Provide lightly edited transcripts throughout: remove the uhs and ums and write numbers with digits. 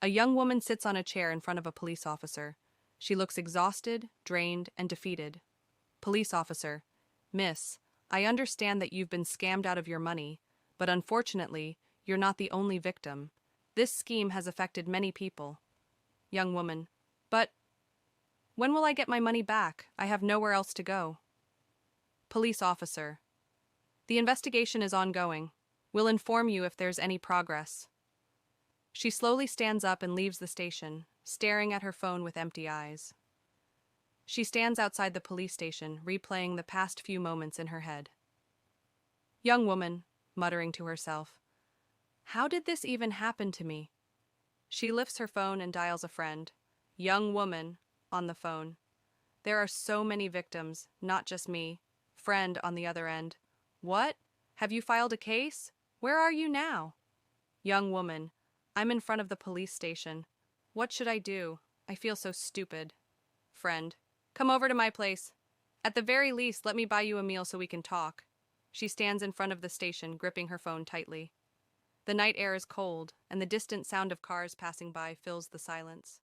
A young woman sits on a chair in front of a police officer. She looks exhausted, drained, and defeated. Police officer: Miss, I understand that you've been scammed out of your money, but unfortunately, you're not the only victim. This scheme has affected many people. Young woman: But when will I get my money back? I have nowhere else to go. Police officer: The investigation is ongoing. We'll inform you if there's any progress. She slowly stands up and leaves the station, staring at her phone with empty eyes. She stands outside the police station, replaying the past few moments in her head. Young woman, muttering to herself, how did this even happen to me? She lifts her phone and dials a friend. Young woman, on the phone. There are so many victims, not just me. Friend on the other end. What? Have you filed a case? Where are you now? Young woman, I'm in front of the police station. What should I do? I feel so stupid. Friend, come over to my place. At the very least, let me buy you a meal so we can talk. She stands in front of the station, gripping her phone tightly. The night air is cold, and the distant sound of cars passing by fills the silence.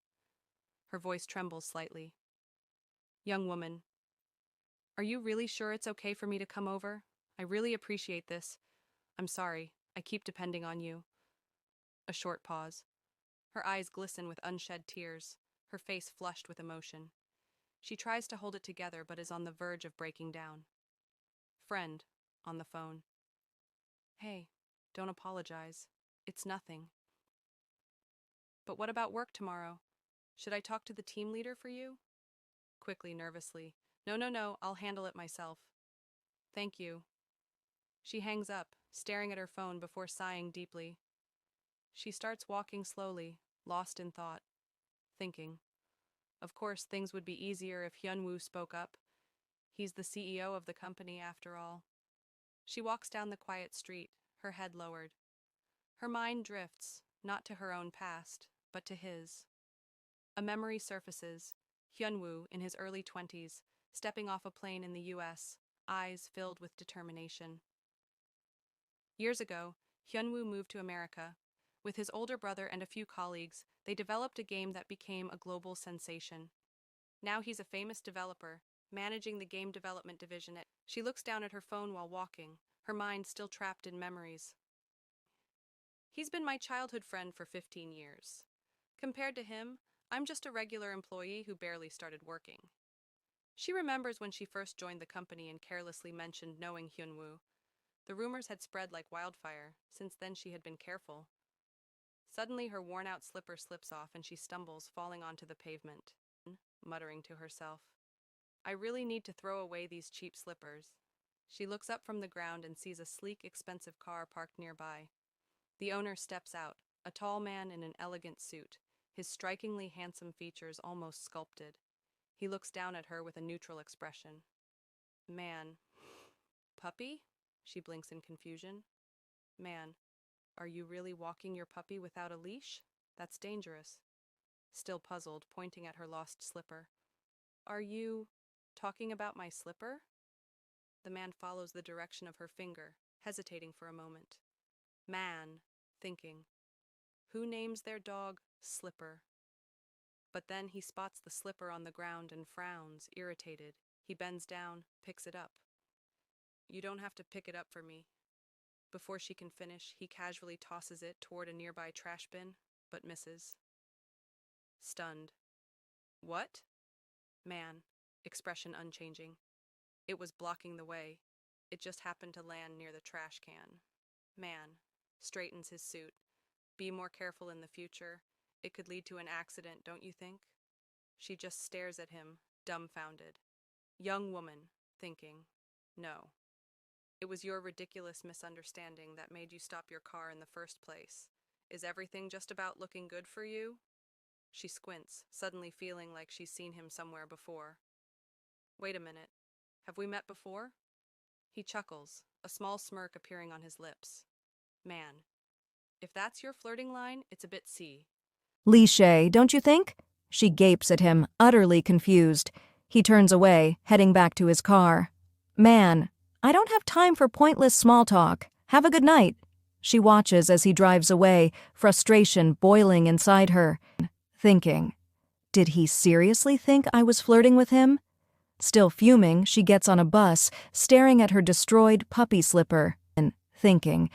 Her voice trembles slightly. Young woman, are you really sure it's okay for me to come over? I really appreciate this. I'm sorry, I keep depending on you. A short pause. Her eyes glisten with unshed tears, her face flushed with emotion. She tries to hold it together but is on the verge of breaking down. Friend, on the phone. Hey, don't apologize. It's nothing. But what about work tomorrow? Should I talk to the team leader for you? Quickly, nervously. No, I'll handle it myself. Thank you. She hangs up, staring at her phone before sighing deeply. She starts walking slowly, lost in thought, thinking. Of course, things would be easier if Hyunwoo spoke up. He's the CEO of the company, after all. She walks down the quiet street, her head lowered. Her mind drifts, not to her own past, but to his. A memory surfaces, Hyunwoo, in his early 20s, stepping off a plane in the US, eyes filled with determination. Years ago, Hyunwoo moved to America. With his older brother and a few colleagues, they developed a game that became a global sensation. Now he's a famous developer, managing the game development division at. She looks down at her phone while walking, her mind still trapped in memories. He's been my childhood friend for 15 years. Compared to him, I'm just a regular employee who barely started working. She remembers when she first joined the company and carelessly mentioned knowing Hyunwoo. The rumors had spread like wildfire. Since then she had been careful. Suddenly her worn-out slipper slips off and she stumbles, falling onto the pavement, muttering to herself, I really need to throw away these cheap slippers. She looks up from the ground and sees a sleek, expensive car parked nearby. The owner steps out, a tall man in an elegant suit, his strikingly handsome features almost sculpted. He looks down at her with a neutral expression. Man. Puppy? She blinks in confusion. Man, are you really walking your puppy without a leash? That's dangerous. Still puzzled, pointing at her lost slipper. Are you talking about my slipper? The man follows the direction of her finger, hesitating for a moment. Man, thinking. Who names their dog Slipper? But then he spots the slipper on the ground and frowns, irritated. He bends down, picks it up. You don't have to pick it up for me. Before she can finish, he casually tosses it toward a nearby trash bin, but misses. Stunned. What? Man, expression unchanging. It was blocking the way. It just happened to land near the trash can. Man, straightens his suit. Be more careful in the future. It could lead to an accident, don't you think? She just stares at him, dumbfounded. Young woman, thinking. No. It was your ridiculous misunderstanding that made you stop your car in the first place. Is everything just about looking good for you? She squints, suddenly feeling like she's seen him somewhere before. Wait a minute. Have we met before? He chuckles, a small smirk appearing on his lips. Man. If that's your flirting line, it's a bit Cliché, don't you think? She gapes at him, utterly confused. He turns away, heading back to his car. Man, I don't have time for pointless small talk. Have a good night. She watches as he drives away, frustration boiling inside her, thinking, did he seriously think I was flirting with him? Still fuming, she gets on a bus, staring at her destroyed puppy slipper, and thinking,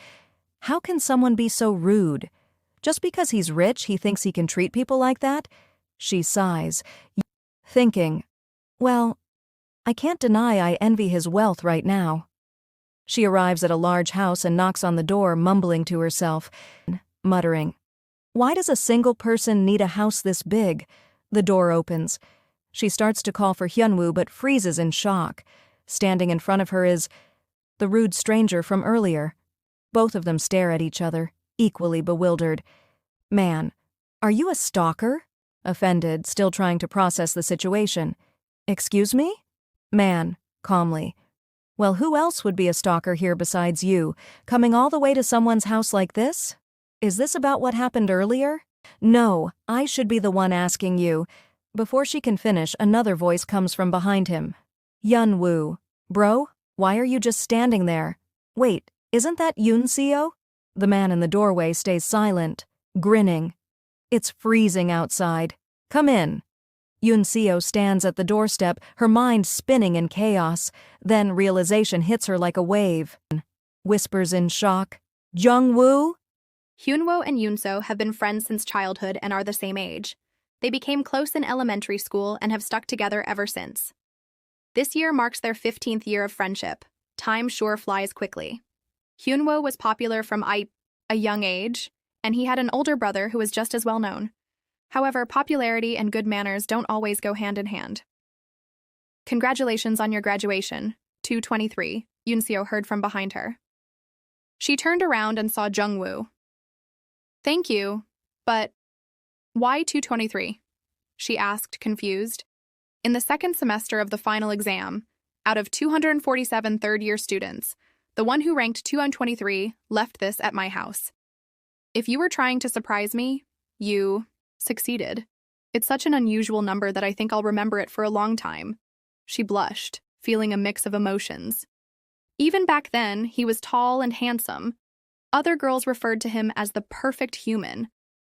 how can someone be so rude? Just because he's rich, he thinks he can treat people like that? She sighs, thinking, well, I can't deny I envy his wealth right now. She arrives at a large house and knocks on the door, mumbling to herself, muttering, why does a single person need a house this big? The door opens. She starts to call for Hyunwoo but freezes in shock. Standing in front of her is the rude stranger from earlier. Both of them stare at each other, equally bewildered. Man, are you a stalker? Offended, still trying to process the situation. Excuse me? Man, calmly. Well, who else would be a stalker here besides you, coming all the way to someone's house like this? Is this about what happened earlier? No, I should be the one asking you. Before she can finish, another voice comes from behind him. Hyunwoo. Bro, why are you just standing there? Wait, isn't that Unseo? The man in the doorway stays silent, grinning. It's freezing outside. Come in. Unseo stands at the doorstep, her mind spinning in chaos. Then realization hits her like a wave. Whispers in shock, Jungwoo? Hyunwoo and Unseo have been friends since childhood and are the same age. They became close in elementary school and have stuck together ever since. This year marks their 15th year of friendship. Time sure flies quickly. Hyunwoo was popular from a young age, and he had an older brother who was just as well known. However, popularity and good manners don't always go hand in hand. Congratulations on your graduation, 223, Unseo heard from behind her. She turned around and saw Jungwoo. Thank you, but why 223? She asked, confused. In the second semester of the final exam, out of 247 third-year students, the one who ranked 223 left this at my house. If you were trying to surprise me, you succeeded. It's such an unusual number that I think I'll remember it for a long time. She blushed, feeling a mix of emotions. Even back then, he was tall and handsome. Other girls referred to him as the perfect human.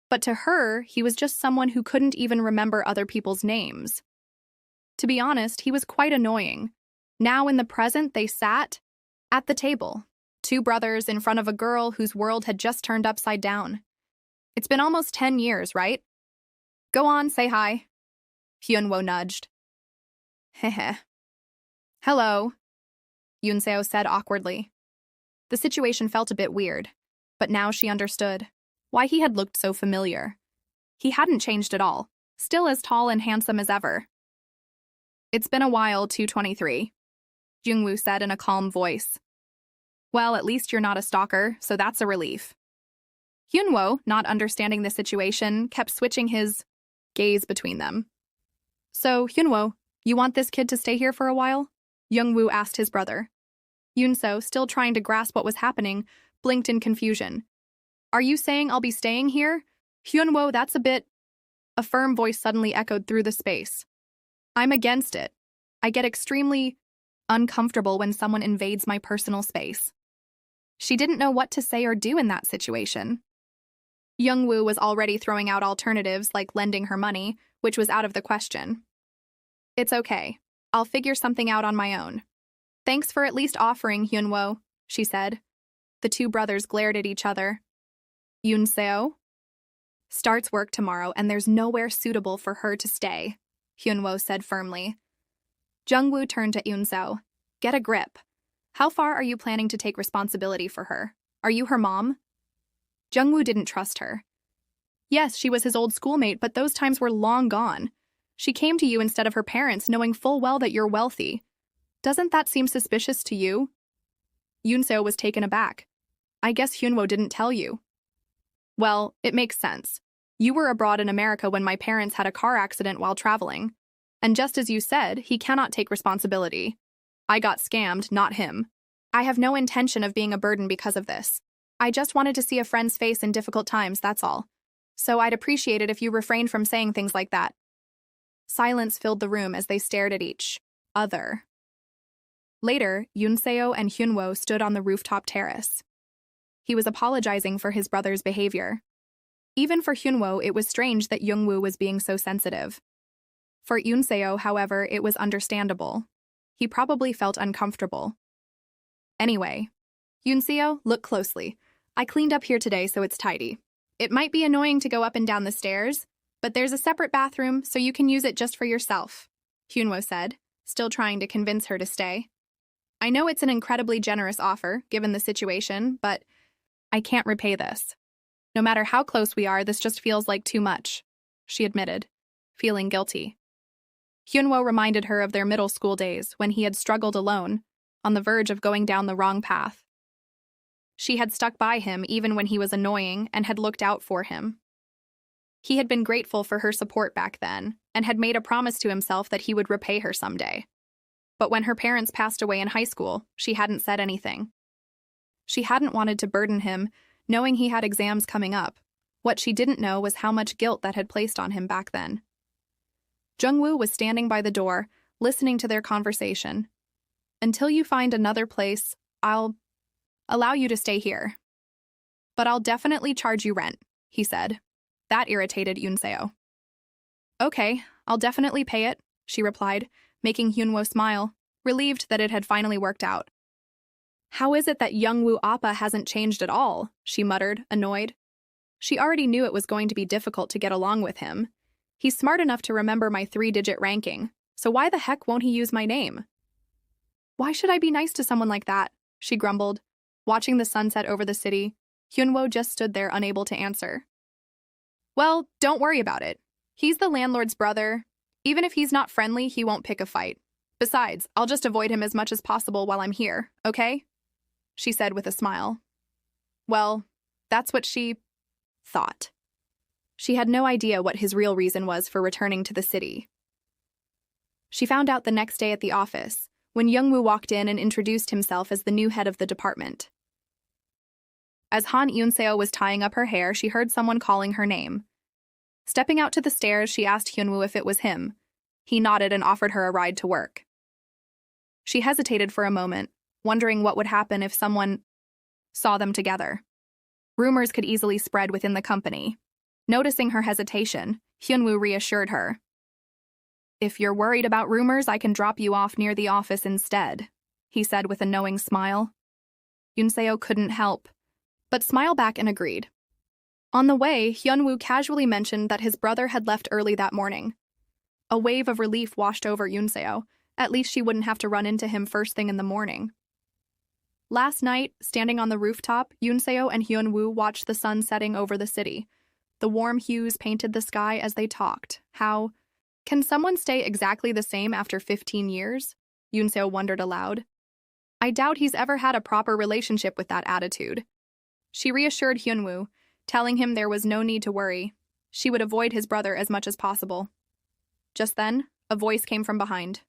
But to her, he was just someone who couldn't even remember other people's names. To be honest, he was quite annoying. Now in the present, they sat at the table, two brothers in front of a girl whose world had just turned upside down. It's been almost 10 years, right? Go on, say hi. Hyunwoo nudged. Heh. Hello, Unseo said awkwardly. The situation felt a bit weird, but now she understood why he had looked so familiar. He hadn't changed at all, still as tall and handsome as ever. It's been a while, 223, Jungwoo said in a calm voice. Well, at least you're not a stalker, so that's a relief. Hyunwoo, not understanding the situation, kept switching his gaze between them. So, Hyunwoo, you want this kid to stay here for a while? Jungwoo asked his brother. Unseo, still trying to grasp what was happening, blinked in confusion. Are you saying I'll be staying here? Hyunwoo, that's a bit... A firm voice suddenly echoed through the space. I'm against it. I get extremely uncomfortable when someone invades my personal space. She didn't know what to say or do in that situation. Jungwoo was already throwing out alternatives like lending her money, which was out of the question. It's okay. I'll figure something out on my own. Thanks for at least offering, Hyunwoo, she said. The two brothers glared at each other. Unseo starts work tomorrow and there's nowhere suitable for her to stay, Hyunwoo said firmly. Jungwoo turned to Unseo. Get a grip. How far are you planning to take responsibility for her? Are you her mom? Jungwoo didn't trust her. Yes, she was his old schoolmate, but those times were long gone. She came to you instead of her parents, knowing full well that you're wealthy. Doesn't that seem suspicious to you? Unseo was taken aback. I guess Hyunwoo didn't tell you. Well, it makes sense. You were abroad in America when my parents had a car accident while traveling. And just as you said, he cannot take responsibility. I got scammed, not him. I have no intention of being a burden because of this. I just wanted to see a friend's face in difficult times, that's all. So I'd appreciate it if you refrained from saying things like that. Silence filled the room as they stared at each other. Later, Unseo and Hyunwoo stood on the rooftop terrace. He was apologizing for his brother's behavior. Even for Hyunwoo, it was strange that Jungwoo was being so sensitive. For Yunseo, however, it was understandable. He probably felt uncomfortable. Anyway, Yunseo, look closely. I cleaned up here today so it's tidy. It might be annoying to go up and down the stairs, but there's a separate bathroom so you can use it just for yourself, Hyunwoo said, still trying to convince her to stay. I know it's an incredibly generous offer, given the situation, but I can't repay this. No matter how close we are, this just feels like too much, she admitted, feeling guilty. Hyunwoo reminded her of their middle school days when he had struggled alone, on the verge of going down the wrong path. She had stuck by him even when he was annoying and had looked out for him. He had been grateful for her support back then and had made a promise to himself that he would repay her someday. But when her parents passed away in high school, she hadn't said anything. She hadn't wanted to burden him, knowing he had exams coming up. What she didn't know was how much guilt that had placed on him back then. Jungwoo was standing by the door, listening to their conversation. Until you find another place, I'll allow you to stay here. But I'll definitely charge you rent, he said. That irritated Yunseo. Okay, I'll definitely pay it, she replied, making Hyunwoo smile, relieved that it had finally worked out. How is it that Jungwoo Appa hasn't changed at all? She muttered, annoyed. She already knew it was going to be difficult to get along with him. He's smart enough to remember my 3-digit ranking, so why the heck won't he use my name? Why should I be nice to someone like that? She grumbled. Watching the sunset over the city, Hyunwoo just stood there unable to answer. Well, don't worry about it. He's the landlord's brother. Even if he's not friendly, he won't pick a fight. Besides, I'll just avoid him as much as possible while I'm here, okay? She said with a smile. Well, that's what she thought. She had no idea what his real reason was for returning to the city. She found out the next day at the office, when Jungwoo walked in and introduced himself as the new head of the department. As Han Yunseo was tying up her hair, she heard someone calling her name. Stepping out to the stairs, she asked Hyunwoo if it was him. He nodded and offered her a ride to work. She hesitated for a moment, wondering what would happen if someone saw them together. Rumors could easily spread within the company. Noticing her hesitation, Hyunwoo reassured her. If you're worried about rumors, I can drop you off near the office instead, he said with a knowing smile. Yunseo couldn't help, but smiled back and agreed. On the way, Hyunwoo casually mentioned that his brother had left early that morning. A wave of relief washed over Yunseo. At least she wouldn't have to run into him first thing in the morning. Last night, standing on the rooftop, Yunseo and Hyunwoo watched the sun setting over the city. The warm hues painted the sky as they talked. How can someone stay exactly the same after 15 years? Yunseo wondered aloud. I doubt he's ever had a proper relationship with that attitude. She reassured Hyunwoo, telling him there was no need to worry. She would avoid his brother as much as possible. Just then, a voice came from behind.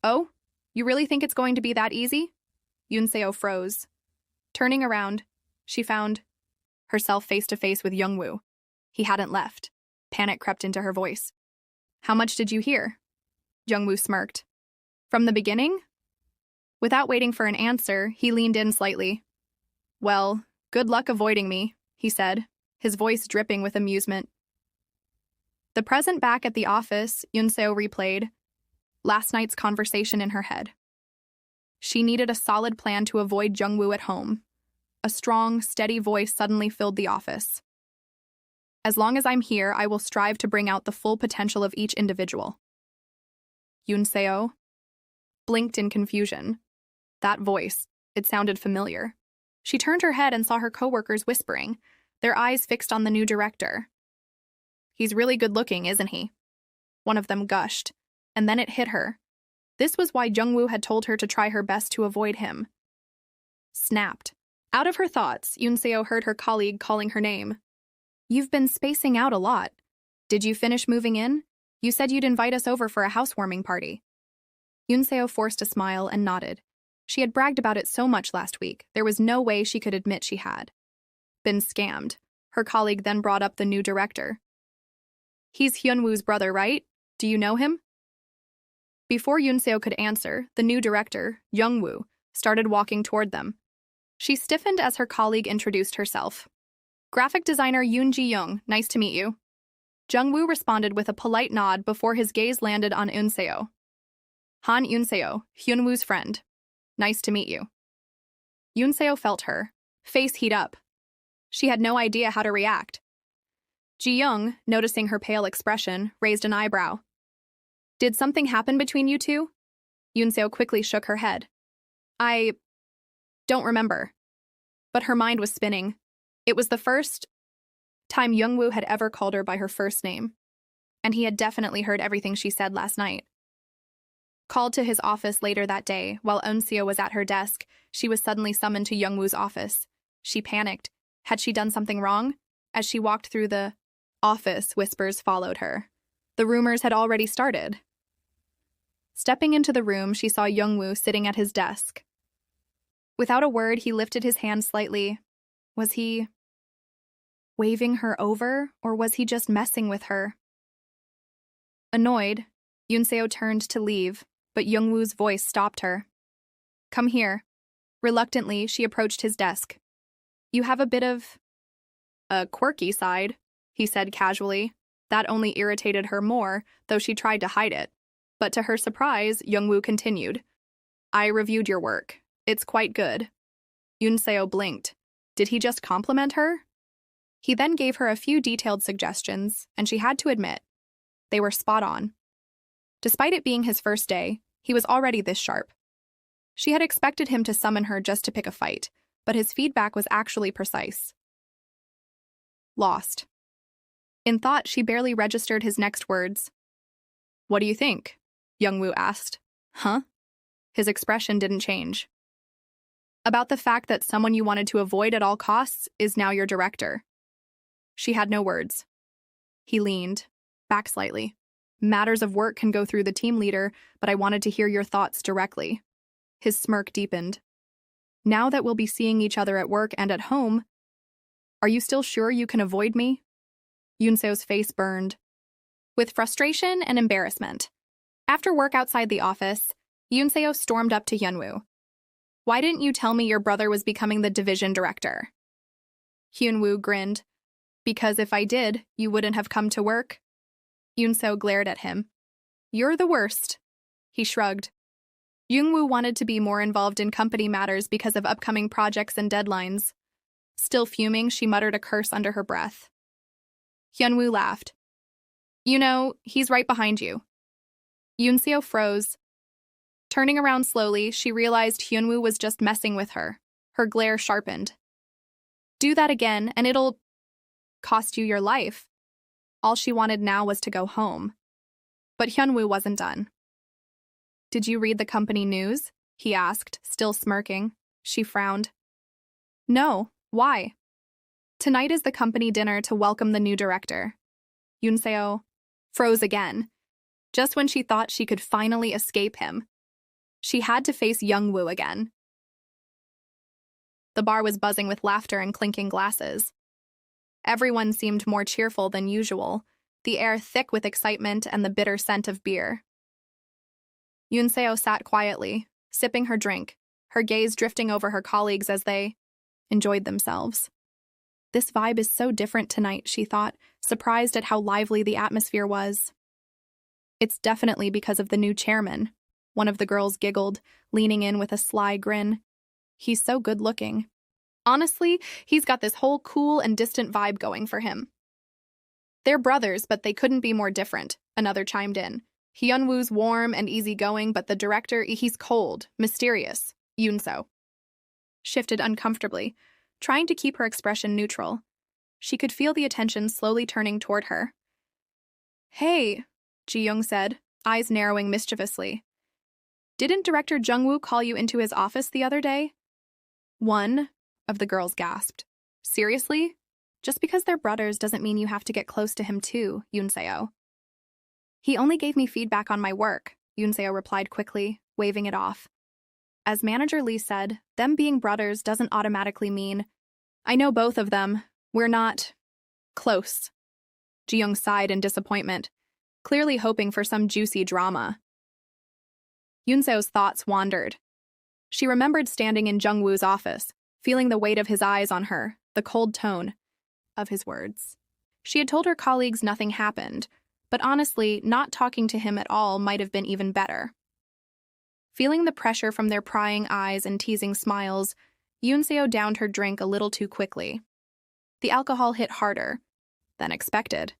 Oh, you really think it's going to be that easy? Yunseo froze. Turning around, she found herself face to face with Jungwoo. He hadn't left. Panic crept into her voice. How much did you hear? Jungwoo smirked. From the beginning? Without waiting for an answer, he leaned in slightly. Well, good luck avoiding me, he said, his voice dripping with amusement. The present back at the office, Yunseo replayed last night's conversation in her head. She needed a solid plan to avoid Jungwoo at home. A strong, steady voice suddenly filled the office. As long as I'm here, I will strive to bring out the full potential of each individual. Yunseo blinked in confusion. That voice, it sounded familiar. She turned her head and saw her coworkers whispering, their eyes fixed on the new director. He's really good-looking, isn't he? One of them gushed, and then it hit her. This was why Jungwoo had told her to try her best to avoid him. Snapped. Out of her thoughts, Yunseo heard her colleague calling her name. You've been spacing out a lot. Did you finish moving in? You said you'd invite us over for a housewarming party. Yunseo forced a smile and nodded. She had bragged about it so much last week, there was no way she could admit she had been scammed. Her colleague then brought up the new director. He's Hyunwoo's brother, right? Do you know him? Before Yunseo could answer, the new director, Jungwoo, started walking toward them. She stiffened as her colleague introduced herself. Graphic designer Yoon Ji-young, nice to meet you. Jungwoo responded with a polite nod before his gaze landed on Unseo. Han Unseo, Hyunwoo's friend. Nice to meet you. Unseo felt her face heat up. She had no idea how to react. Ji-young, noticing her pale expression, raised an eyebrow. Did something happen between you two? Unseo quickly shook her head. I don't remember. But her mind was spinning. It was the first time Jungwoo had ever called her by her first name, and he had definitely heard everything she said last night. Called to his office later that day, while Unseo was at her desk, she was suddenly summoned to Jungwoo's office. She panicked. Had she done something wrong? As she walked through the office, whispers followed her. The rumors had already started. Stepping into the room, she saw Jungwoo sitting at his desk. Without a word, he lifted his hand slightly. Was he waving her over, or was he just messing with her? Annoyed, Unseo turned to leave, but Jungwoo's voice stopped her. Come here. Reluctantly, she approached his desk. You have a bit of a quirky side, he said casually. That only irritated her more, though she tried to hide it. But to her surprise, Jungwoo continued. I reviewed your work. It's quite good. Unseo blinked. Did he just compliment her? He then gave her a few detailed suggestions, and she had to admit, they were spot on. Despite it being his first day, he was already this sharp. She had expected him to summon her just to pick a fight, but his feedback was actually precise. Lost. In thought, she barely registered his next words. What do you think? Jungwoo asked. Huh? His expression didn't change. About the fact that someone you wanted to avoid at all costs is now your director. She had no words. He leaned back slightly. Matters of work can go through the team leader, but I wanted to hear your thoughts directly. His smirk deepened. Now that we'll be seeing each other at work and at home, are you still sure you can avoid me? Unseo's face burned with frustration and embarrassment. After work outside the office, Unseo stormed up to Hyunwoo. Why didn't you tell me your brother was becoming the division director? Hyunwoo grinned. Because if I did, you wouldn't have come to work? Unseo glared at him. You're the worst. He shrugged. Jungwoo wanted to be more involved in company matters because of upcoming projects and deadlines. Still fuming, she muttered a curse under her breath. Hyunwoo laughed. You know, he's right behind you. Unseo froze. Turning around slowly, she realized Hyunwoo was just messing with her. Her glare sharpened. Do that again, and it'll cost you your life. All she wanted now was to go home. But Hyunwoo wasn't done. Did you read the company news? He asked, still smirking. She frowned. No, why? Tonight is the company dinner to welcome the new director. Unseo froze again. Just when she thought she could finally escape him, she had to face Jungwoo again. The bar was buzzing with laughter and clinking glasses. Everyone seemed more cheerful than usual, the air thick with excitement and the bitter scent of beer. Unseo sat quietly, sipping her drink, her gaze drifting over her colleagues as they enjoyed themselves. This vibe is so different tonight, she thought, surprised at how lively the atmosphere was. It's definitely because of the new chairman, one of the girls giggled, leaning in with a sly grin. He's so good-looking. Honestly, he's got this whole cool and distant vibe going for him. They're brothers, but they couldn't be more different, another chimed in. Hyunwoo's warm and easygoing, but the director, he's cold, mysterious. Unseo shifted uncomfortably, trying to keep her expression neutral. She could feel the attention slowly turning toward her. Hey, Ji-young said, eyes narrowing mischievously. Didn't Director Jungwoo call you into his office the other day? One of the girls gasped. Seriously? Just because they're brothers doesn't mean you have to get close to him too, Unseo. He only gave me feedback on my work, Unseo replied quickly, waving it off. As Manager Lee said, them being brothers doesn't automatically mean, I know both of them. We're not close. Ji-young sighed in disappointment, clearly hoping for some juicy drama. Unseo's thoughts wandered. She remembered standing in Jungwoo's office, feeling the weight of his eyes on her, the cold tone of his words. She had told her colleagues nothing happened, but honestly, not talking to him at all might have been even better. Feeling the pressure from their prying eyes and teasing smiles, Yunseo downed her drink a little too quickly. The alcohol hit harder than expected.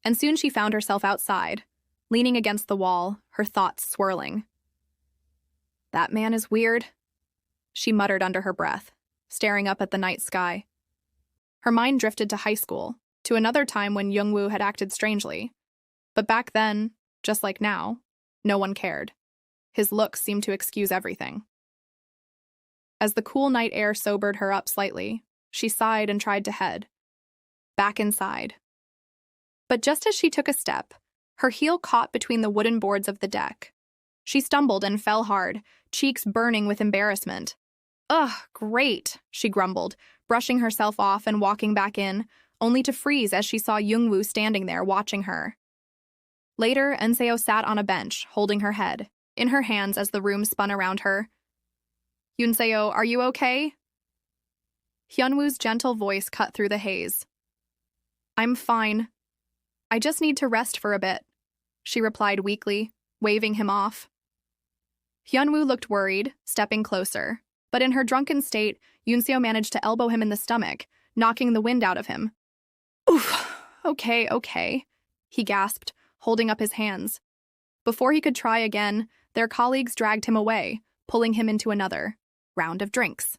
And soon she found herself outside, leaning against the wall, her thoughts swirling. "That man is weird," she muttered under her breath, staring up at the night sky. Her mind drifted to high school, to another time when Jungwoo had acted strangely. But back then, just like now, no one cared. His looks seemed to excuse everything. As the cool night air sobered her up slightly, she sighed and tried to head back inside. But just as she took a step, her heel caught between the wooden boards of the deck. She stumbled and fell hard, cheeks burning with embarrassment. "Ugh, great," she grumbled, brushing herself off and walking back in, only to freeze as she saw Jungwoo standing there watching her. Later, Unseo sat on a bench, holding her head in her hands as the room spun around her. "Yunseo, are you okay?" Hyunwoo's gentle voice cut through the haze. "I'm fine. I just need to rest for a bit," she replied weakly, waving him off. Hyunwoo looked worried, stepping closer, but in her drunken state, Yunseo managed to elbow him in the stomach, knocking the wind out of him. "Oof, okay," he gasped, holding up his hands. Before he could try again, their colleagues dragged him away, pulling him into another round of drinks.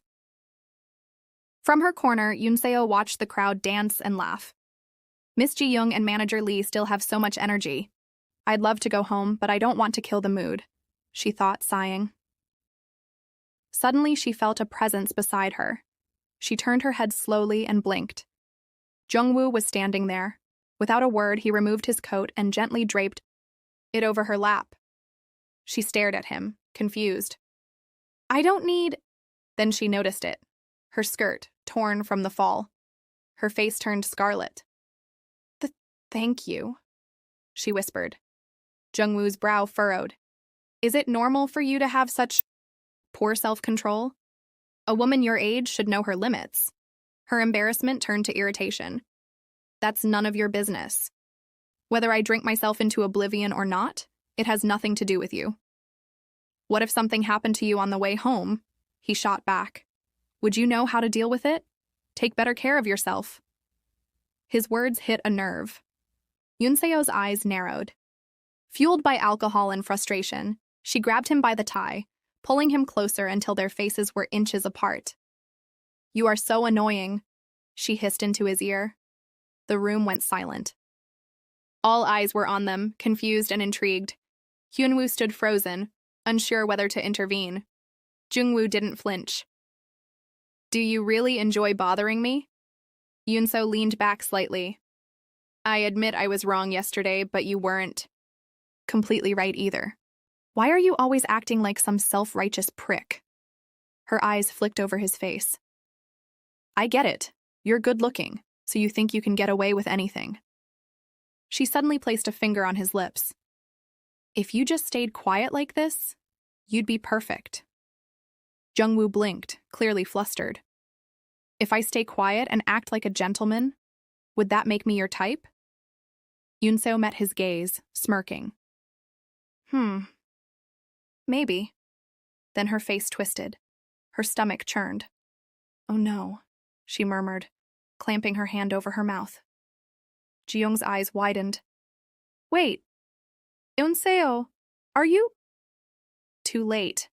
From her corner, Yunseo watched the crowd dance and laugh. Miss Ji-young and Manager Lee still have so much energy. "I'd love to go home, but I don't want to kill the mood," she thought, sighing. Suddenly, she felt a presence beside her. She turned her head slowly and blinked. Jungwoo was standing there. Without a word, he removed his coat and gently draped it over her lap. She stared at him, confused. "I don't need—" Then she noticed it. Her skirt, torn from the fall. Her face turned scarlet. "Thank you," she whispered. Jungwoo's brow furrowed. "Is it normal for you to have such poor self-control? A woman your age should know her limits." Her embarrassment turned to irritation. "That's none of your business. Whether I drink myself into oblivion or not, it has nothing to do with you." "What if something happened to you on the way home?" he shot back. "Would you know how to deal with it? Take better care of yourself." His words hit a nerve. Yunseo's eyes narrowed. Fueled by alcohol and frustration, she grabbed him by the tie, pulling him closer until their faces were inches apart. "You are so annoying," she hissed into his ear. The room went silent. All eyes were on them, confused and intrigued. Hyunwoo stood frozen, unsure whether to intervene. Jungwoo didn't flinch. "Do you really enjoy bothering me?" Yunseo leaned back slightly. "I admit I was wrong yesterday, but you weren't completely right either. Why are you always acting like some self-righteous prick?" Her eyes flicked over his face. "I get it. You're good-looking, so you think you can get away with anything." She suddenly placed a finger on his lips. "If you just stayed quiet like this, you'd be perfect." Jungwoo blinked, clearly flustered. "If I stay quiet and act like a gentleman, would that make me your type?" Yunseo met his gaze, smirking. Maybe." Then her face twisted. Her stomach churned. "Oh no," she murmured, clamping her hand over her mouth. Ji-young's eyes widened. "Wait. Yunseo, are you—" Too late.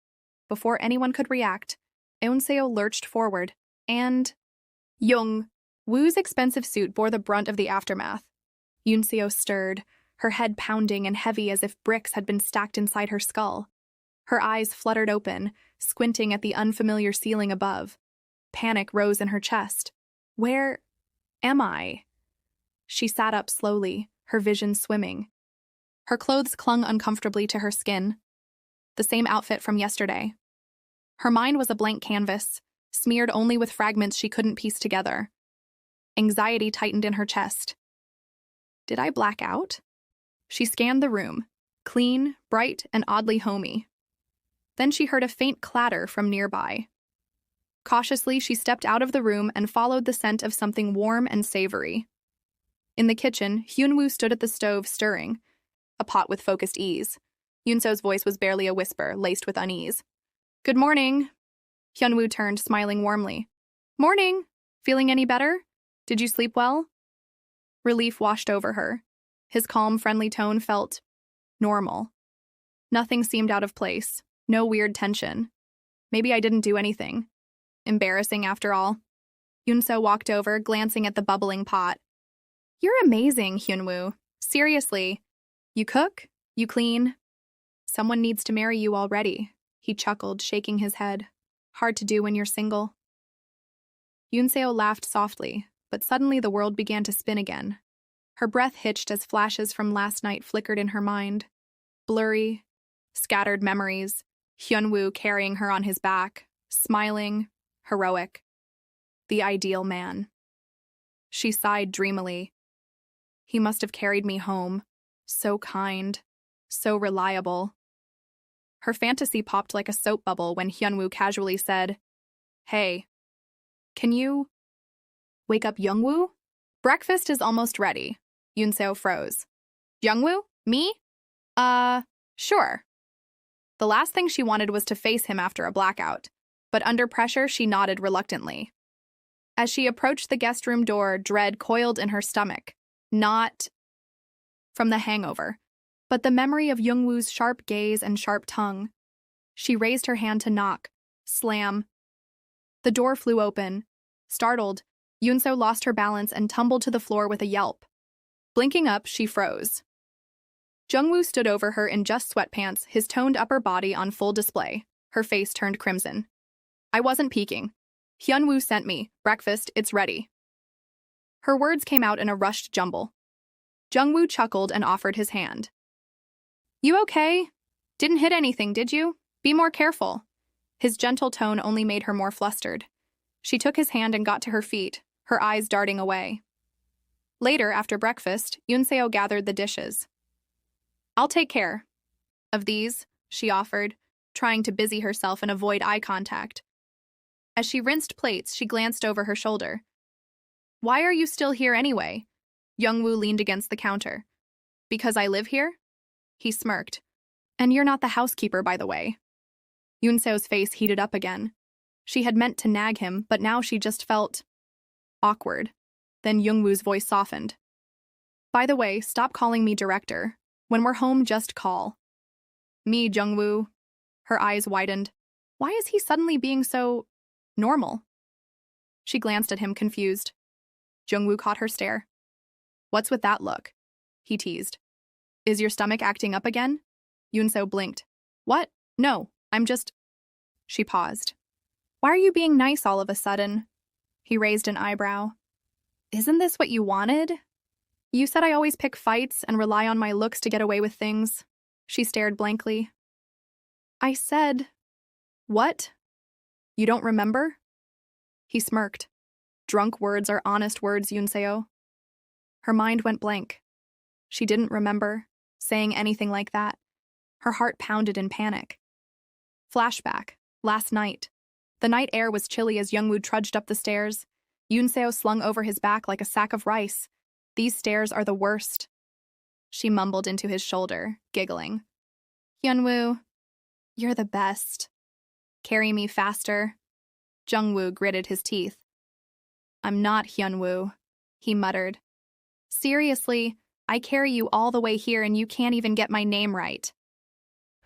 Before anyone could react, Yunseo lurched forward, and Jungwoo's expensive suit bore the brunt of the aftermath. Yunseo stirred, her head pounding and heavy as if bricks had been stacked inside her skull. Her eyes fluttered open, squinting at the unfamiliar ceiling above. Panic rose in her chest. "Where am I?" She sat up slowly, her vision swimming. Her clothes clung uncomfortably to her skin. The same outfit from yesterday. Her mind was a blank canvas, smeared only with fragments she couldn't piece together. Anxiety tightened in her chest. Did I black out? She scanned the room, clean, bright, and oddly homey. Then she heard a faint clatter from nearby. Cautiously, she stepped out of the room and followed the scent of something warm and savory. In the kitchen, Hyunwoo stood at the stove stirring, a pot with focused ease. Yoonso's voice was barely a whisper, laced with unease. "Good morning." Hyunwoo turned, smiling warmly. "Morning. Feeling any better? Did you sleep well?" Relief washed over her. His calm, friendly tone felt normal. Nothing seemed out of place. No weird tension. Maybe I didn't do anything. Embarrassing, after all. Yoonso walked over, glancing at the bubbling pot. "You're amazing, Hyunwoo. Seriously. You cook? You clean? Someone needs to marry you already," he chuckled, shaking his head. "Hard to do when you're single." Yoonseo laughed softly, but suddenly the world began to spin again. Her breath hitched as flashes from last night flickered in her mind. Blurry, scattered memories, Hyunwoo carrying her on his back, smiling, heroic. The ideal man. She sighed dreamily. He must have carried me home. So kind, so reliable. Her fantasy popped like a soap bubble when Hyunwoo casually said, "Hey, can you wake up Jungwoo? Breakfast is almost ready." Yoonseo froze. "Jungwoo? Me? Sure." The last thing she wanted was to face him after a blackout, but under pressure she nodded reluctantly. As she approached the guest room door, dread coiled in her stomach. Not from the hangover, but the memory of Jungwoo's sharp gaze and sharp tongue. She raised her hand to knock. Slam. The door flew open. Startled, Yoonseo lost her balance and tumbled to the floor with a yelp. Blinking up, she froze. Jungwoo stood over her in just sweatpants, his toned upper body on full display. Her face turned crimson. "I wasn't peeking. Hyunwoo sent me. Breakfast, it's ready." Her words came out in a rushed jumble. Jungwoo chuckled and offered his hand. "You okay? Didn't hit anything, did you? Be more careful." His gentle tone only made her more flustered. She took his hand and got to her feet, her eyes darting away. Later, after breakfast, Yoonseo gathered the dishes. "I'll take care of these," she offered, trying to busy herself and avoid eye contact. As she rinsed plates, she glanced over her shoulder. "Why are you still here anyway?" Jungwoo leaned against the counter. "Because I live here?" He smirked. "And you're not the housekeeper, by the way." Yoonseo's face heated up again. She had meant to nag him, but now she just felt awkward. Then Jungwoo's voice softened. "By the way, stop calling me director. When we're home, just call me Jungwoo." Her eyes widened. Why is he suddenly being so normal? She glanced at him, confused. Jungwoo caught her stare. "What's with that look?" he teased. "Is your stomach acting up again?" Yoonseo blinked. "What? No, I'm just..." She paused. "Why are you being nice all of a sudden?" He raised an eyebrow. "Isn't this what you wanted? You said I always pick fights and rely on my looks to get away with things." She stared blankly. "I said..." "What? You don't remember?" He smirked. "Drunk words are honest words, Yoonseo." Her mind went blank. She didn't remember saying anything like that. Her heart pounded in panic. Flashback. Last night. The night air was chilly as Jungwoo trudged up the stairs. Yoonseo slung over his back like a sack of rice. "These stairs are the worst." She mumbled into his shoulder, giggling. "Hyunwoo, you're the best. Carry me faster." Jungwoo gritted his teeth. "I'm not Hyunwoo," he muttered. "Seriously, I carry you all the way here and you can't even get my name right."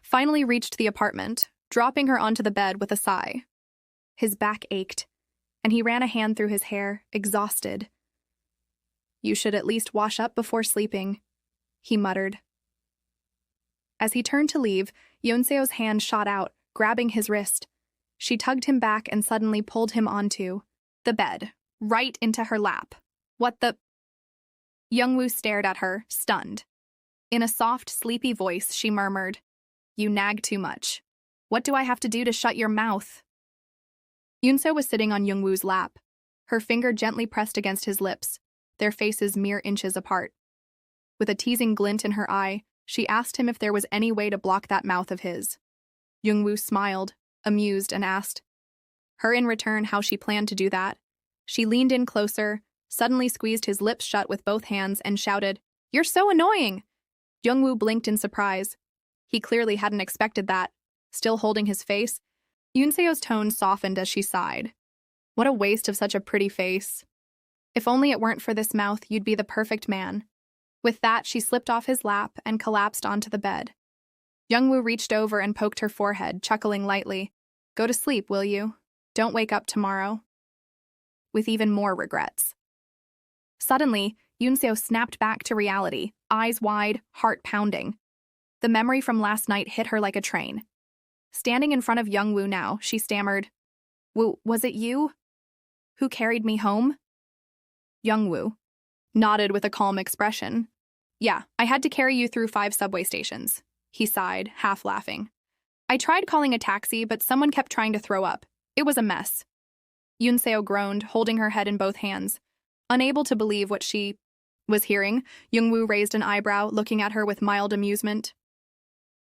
Finally reached the apartment, dropping her onto the bed with a sigh. His back ached, and he ran a hand through his hair, exhausted. "You should at least wash up before sleeping," he muttered. As he turned to leave, Yoonseo's hand shot out, grabbing his wrist. She tugged him back and suddenly pulled him onto the bed, right into her lap. "What the..." Jungwoo stared at her, stunned. In a soft, sleepy voice, she murmured, "You nag too much. What do I have to do to shut your mouth?" Yoonseo was sitting on Jungwoo's lap, her finger gently pressed against his lips, their faces mere inches apart. With a teasing glint in her eye, she asked him if there was any way to block that mouth of his. Jungwoo smiled, amused, and asked. Her in return how she planned to do that. She leaned in closer, suddenly squeezed his lips shut with both hands, and shouted, "You're so annoying!" Jungwoo blinked in surprise. He clearly hadn't expected that. Still holding his face, Yoonseo's tone softened as she sighed. What a waste of such a pretty face. If only it weren't for this mouth, you'd be the perfect man. With that, she slipped off his lap and collapsed onto the bed. Jungwoo reached over and poked her forehead, chuckling lightly. "Go to sleep, will you? Don't wake up tomorrow." With even more regrets. Suddenly, Yoonseo snapped back to reality, eyes wide, heart pounding. The memory from last night hit her like a train. Standing in front of Jungwoo now, she stammered, "Woo, was it you? Who carried me home?" Jungwoo nodded with a calm expression. "Yeah, I had to carry you through 5 subway stations." He sighed, half laughing. "I tried calling a taxi, but someone kept trying to throw up. It was a mess." Yoonseo groaned, holding her head in both hands. Unable to believe what she was hearing, Jungwoo raised an eyebrow, looking at her with mild amusement.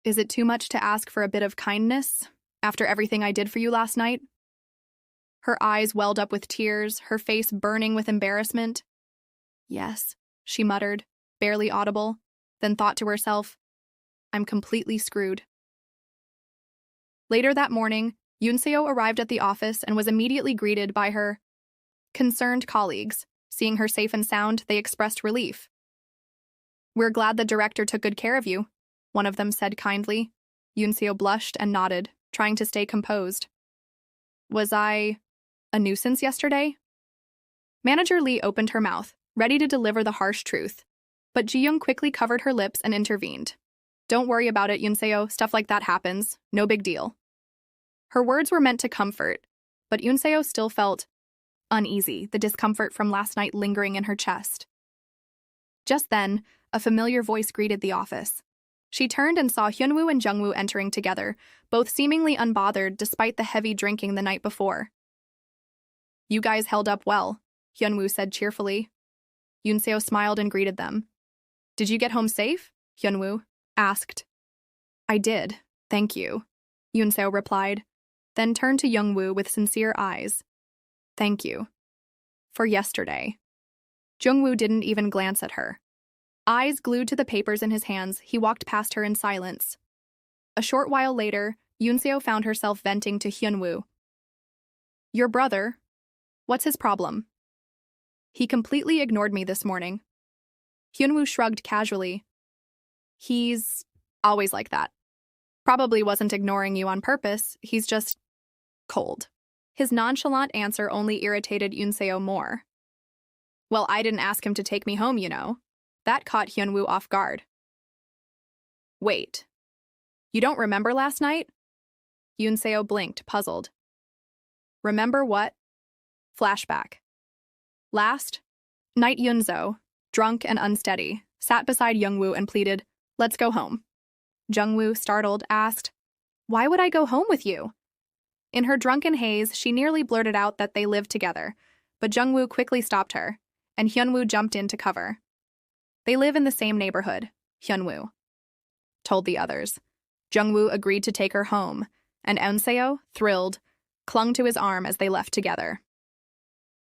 "Is it too much to ask for a bit of kindness, after everything I did for you last night?" Her eyes welled up with tears, her face burning with embarrassment. "Yes," she muttered, barely audible, then thought to herself, "I'm completely screwed." Later that morning, Yoonseo arrived at the office and was immediately greeted by her concerned colleagues. Seeing her safe and sound, they expressed relief. "We're glad the director took good care of you," one of them said kindly. Yoonseo blushed and nodded, trying to stay composed. "Was I a nuisance yesterday?" Manager Lee opened her mouth, ready to deliver the harsh truth. But Ji-young quickly covered her lips and intervened. "Don't worry about it, Yoonseo. Stuff like that happens. No big deal." Her words were meant to comfort, but Yoonseo still felt uneasy, the discomfort from last night lingering in her chest. Just then, a familiar voice greeted the office. She turned and saw Hyunwoo and Jungwoo entering together, both seemingly unbothered despite the heavy drinking the night before. "You guys held up well," Hyunwoo said cheerfully. Yoonseo smiled and greeted them. "Did you get home safe?" Hyunwoo asked. "I did, thank you," Yoonseo replied, then turned to Jungwoo with sincere eyes. "Thank you. For yesterday." Jungwoo didn't even glance at her. Eyes glued to the papers in his hands, he walked past her in silence. A short while later, Yoonseo found herself venting to Hyunwoo. "Your brother? What's his problem?" "He completely ignored me this morning." Hyunwoo shrugged casually. "He's always like that. Probably wasn't ignoring you on purpose, he's just cold." His nonchalant answer only irritated Yoonseo more. "Well, I didn't ask him to take me home, you know." That caught Hyunwoo off guard. "Wait, you don't remember last night?" Yoonseo blinked, puzzled. "Remember what?" Flashback. Last night Yoonso, drunk and unsteady, sat beside Jungwoo and pleaded, "Let's go home." Jungwoo, startled, asked, "Why would I go home with you?" In her drunken haze, she nearly blurted out that they lived together, but Jungwoo quickly stopped her, and Hyunwoo jumped in to cover. "They live in the same neighborhood," Hyunwoo told the others. Jungwoo agreed to take her home, and Eunseyo, thrilled, clung to his arm as they left together.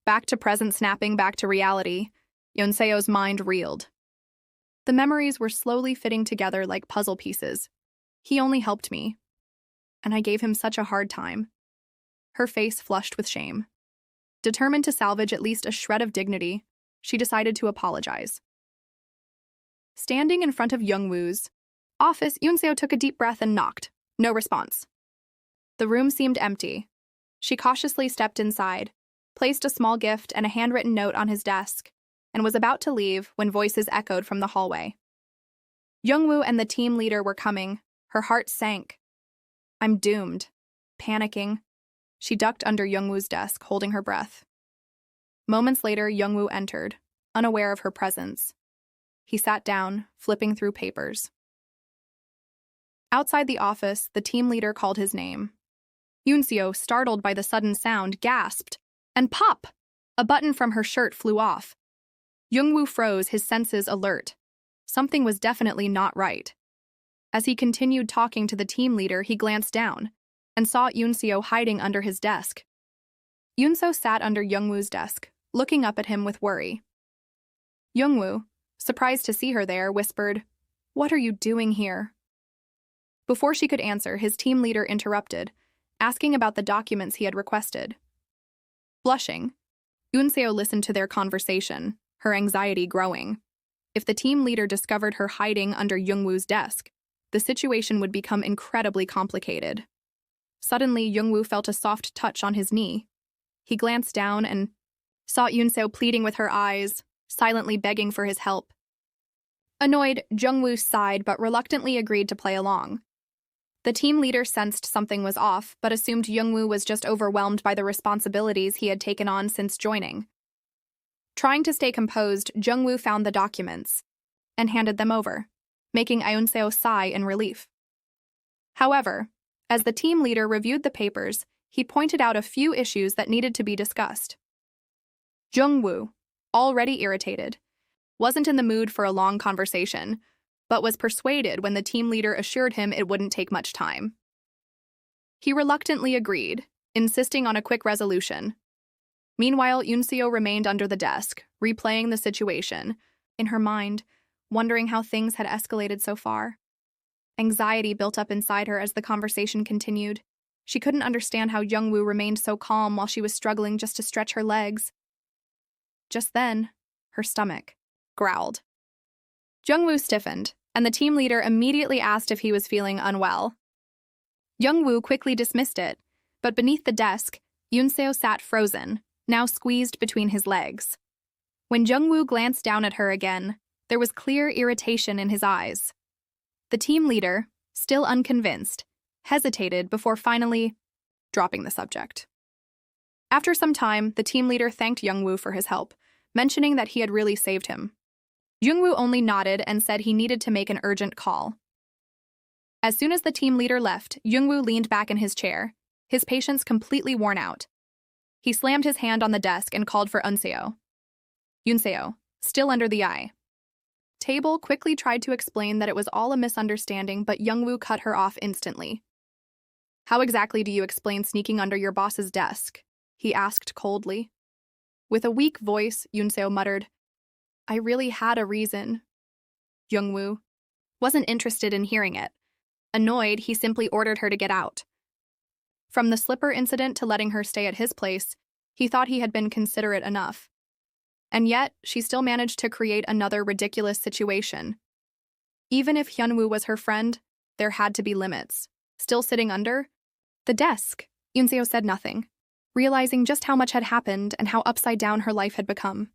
Back to present, snapping back to reality, Eunseyo's mind reeled. The memories were slowly fitting together like puzzle pieces. He only helped me, and I gave him such a hard time. Her face flushed with shame. Determined to salvage at least a shred of dignity, she decided to apologize. Standing in front of Jungwoo's office, Yoonseo took a deep breath and knocked. No response. The room seemed empty. She cautiously stepped inside, placed a small gift and a handwritten note on his desk, and was about to leave when voices echoed from the hallway. Jungwoo and the team leader were coming. Her heart sank. "I'm doomed." Panicking, she ducked under Jungwoo's desk, holding her breath. Moments later, Jungwoo entered, unaware of her presence. He sat down, flipping through papers. Outside the office, the team leader called his name. Yoonseo, startled by the sudden sound, gasped, and pop! A button from her shirt flew off. Jungwoo froze, his senses alert. Something was definitely not right. As he continued talking to the team leader, he glanced down and saw Yoonseo hiding under his desk, Yoonso sat under Jungwoo's desk, looking up at him with worry. Jungwoo, surprised to see her there, whispered, "What are you doing here?" Before she could answer, his team leader interrupted, asking about the documents he had requested. Blushing, Yoonseo listened to their conversation, her anxiety growing. If the team leader discovered her hiding under Jungwoo's desk, the situation would become incredibly complicated. Suddenly, Jungwoo felt a soft touch on his knee. He glanced down and saw Yoonseo pleading with her eyes, silently begging for his help. Annoyed, Jungwoo sighed but reluctantly agreed to play along. The team leader sensed something was off, but assumed Jungwoo was just overwhelmed by the responsibilities he had taken on since joining. Trying to stay composed, Jungwoo found the documents and handed them over, making Eunseo sigh in relief. However, as the team leader reviewed the papers, he pointed out a few issues that needed to be discussed. Jungwoo, already irritated, wasn't in the mood for a long conversation, but was persuaded when the team leader assured him it wouldn't take much time. He reluctantly agreed, insisting on a quick resolution. Meanwhile, Eunseo remained under the desk, replaying the situation, in her mind, wondering how things had escalated so far. Anxiety built up inside her as the conversation continued. She couldn't understand how Jungwoo remained so calm while she was struggling just to stretch her legs. Just then, her stomach growled. Jungwoo stiffened, and the team leader immediately asked if he was feeling unwell. Jungwoo quickly dismissed it, but beneath the desk, Eunseo sat frozen, now squeezed between his legs. When Jungwoo glanced down at her again, there was clear irritation in his eyes. The team leader, still unconvinced, hesitated before finally dropping the subject. After some time, the team leader thanked Jungwoo for his help, mentioning that he had really saved him. Jungwoo only nodded and said he needed to make an urgent call. As soon as the team leader left, Jungwoo leaned back in his chair, his patience completely worn out. He slammed his hand on the desk and called for Unseo. Yunseo, still under the eye. Table quickly tried to explain that it was all a misunderstanding, but Jungwoo cut her off instantly. "How exactly do you explain sneaking under your boss's desk?" he asked coldly. With a weak voice, Yunseo muttered, "I really had a reason." Jungwoo wasn't interested in hearing it. Annoyed, he simply ordered her to get out. From the slipper incident to letting her stay at his place, he thought he had been considerate enough. And yet, she still managed to create another ridiculous situation. Even if Hyunwoo was her friend, there had to be limits. Still sitting under the desk, Yunseo said nothing, realizing just how much had happened and how upside down her life had become.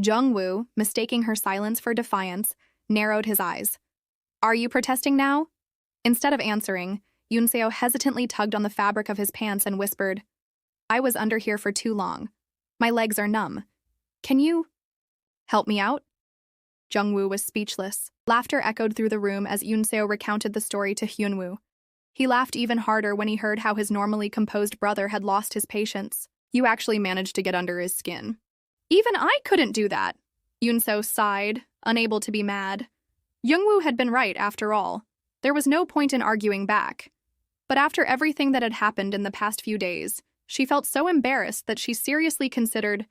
Jungwoo, mistaking her silence for defiance, narrowed his eyes. "Are you protesting now?" Instead of answering, Yunseo hesitantly tugged on the fabric of his pants and whispered, "I was under here for too long. My legs are numb. Can you help me out?" Jungwoo was speechless. Laughter echoed through the room as Yunseo recounted the story to Hyunwoo. He laughed even harder when he heard how his normally composed brother had lost his patience. "You actually managed to get under his skin." "Even I couldn't do that," Yunseo sighed, unable to be mad. Jungwoo had been right after all. There was no point in arguing back. But after everything that had happened in the past few days, she felt so embarrassed that she seriously considered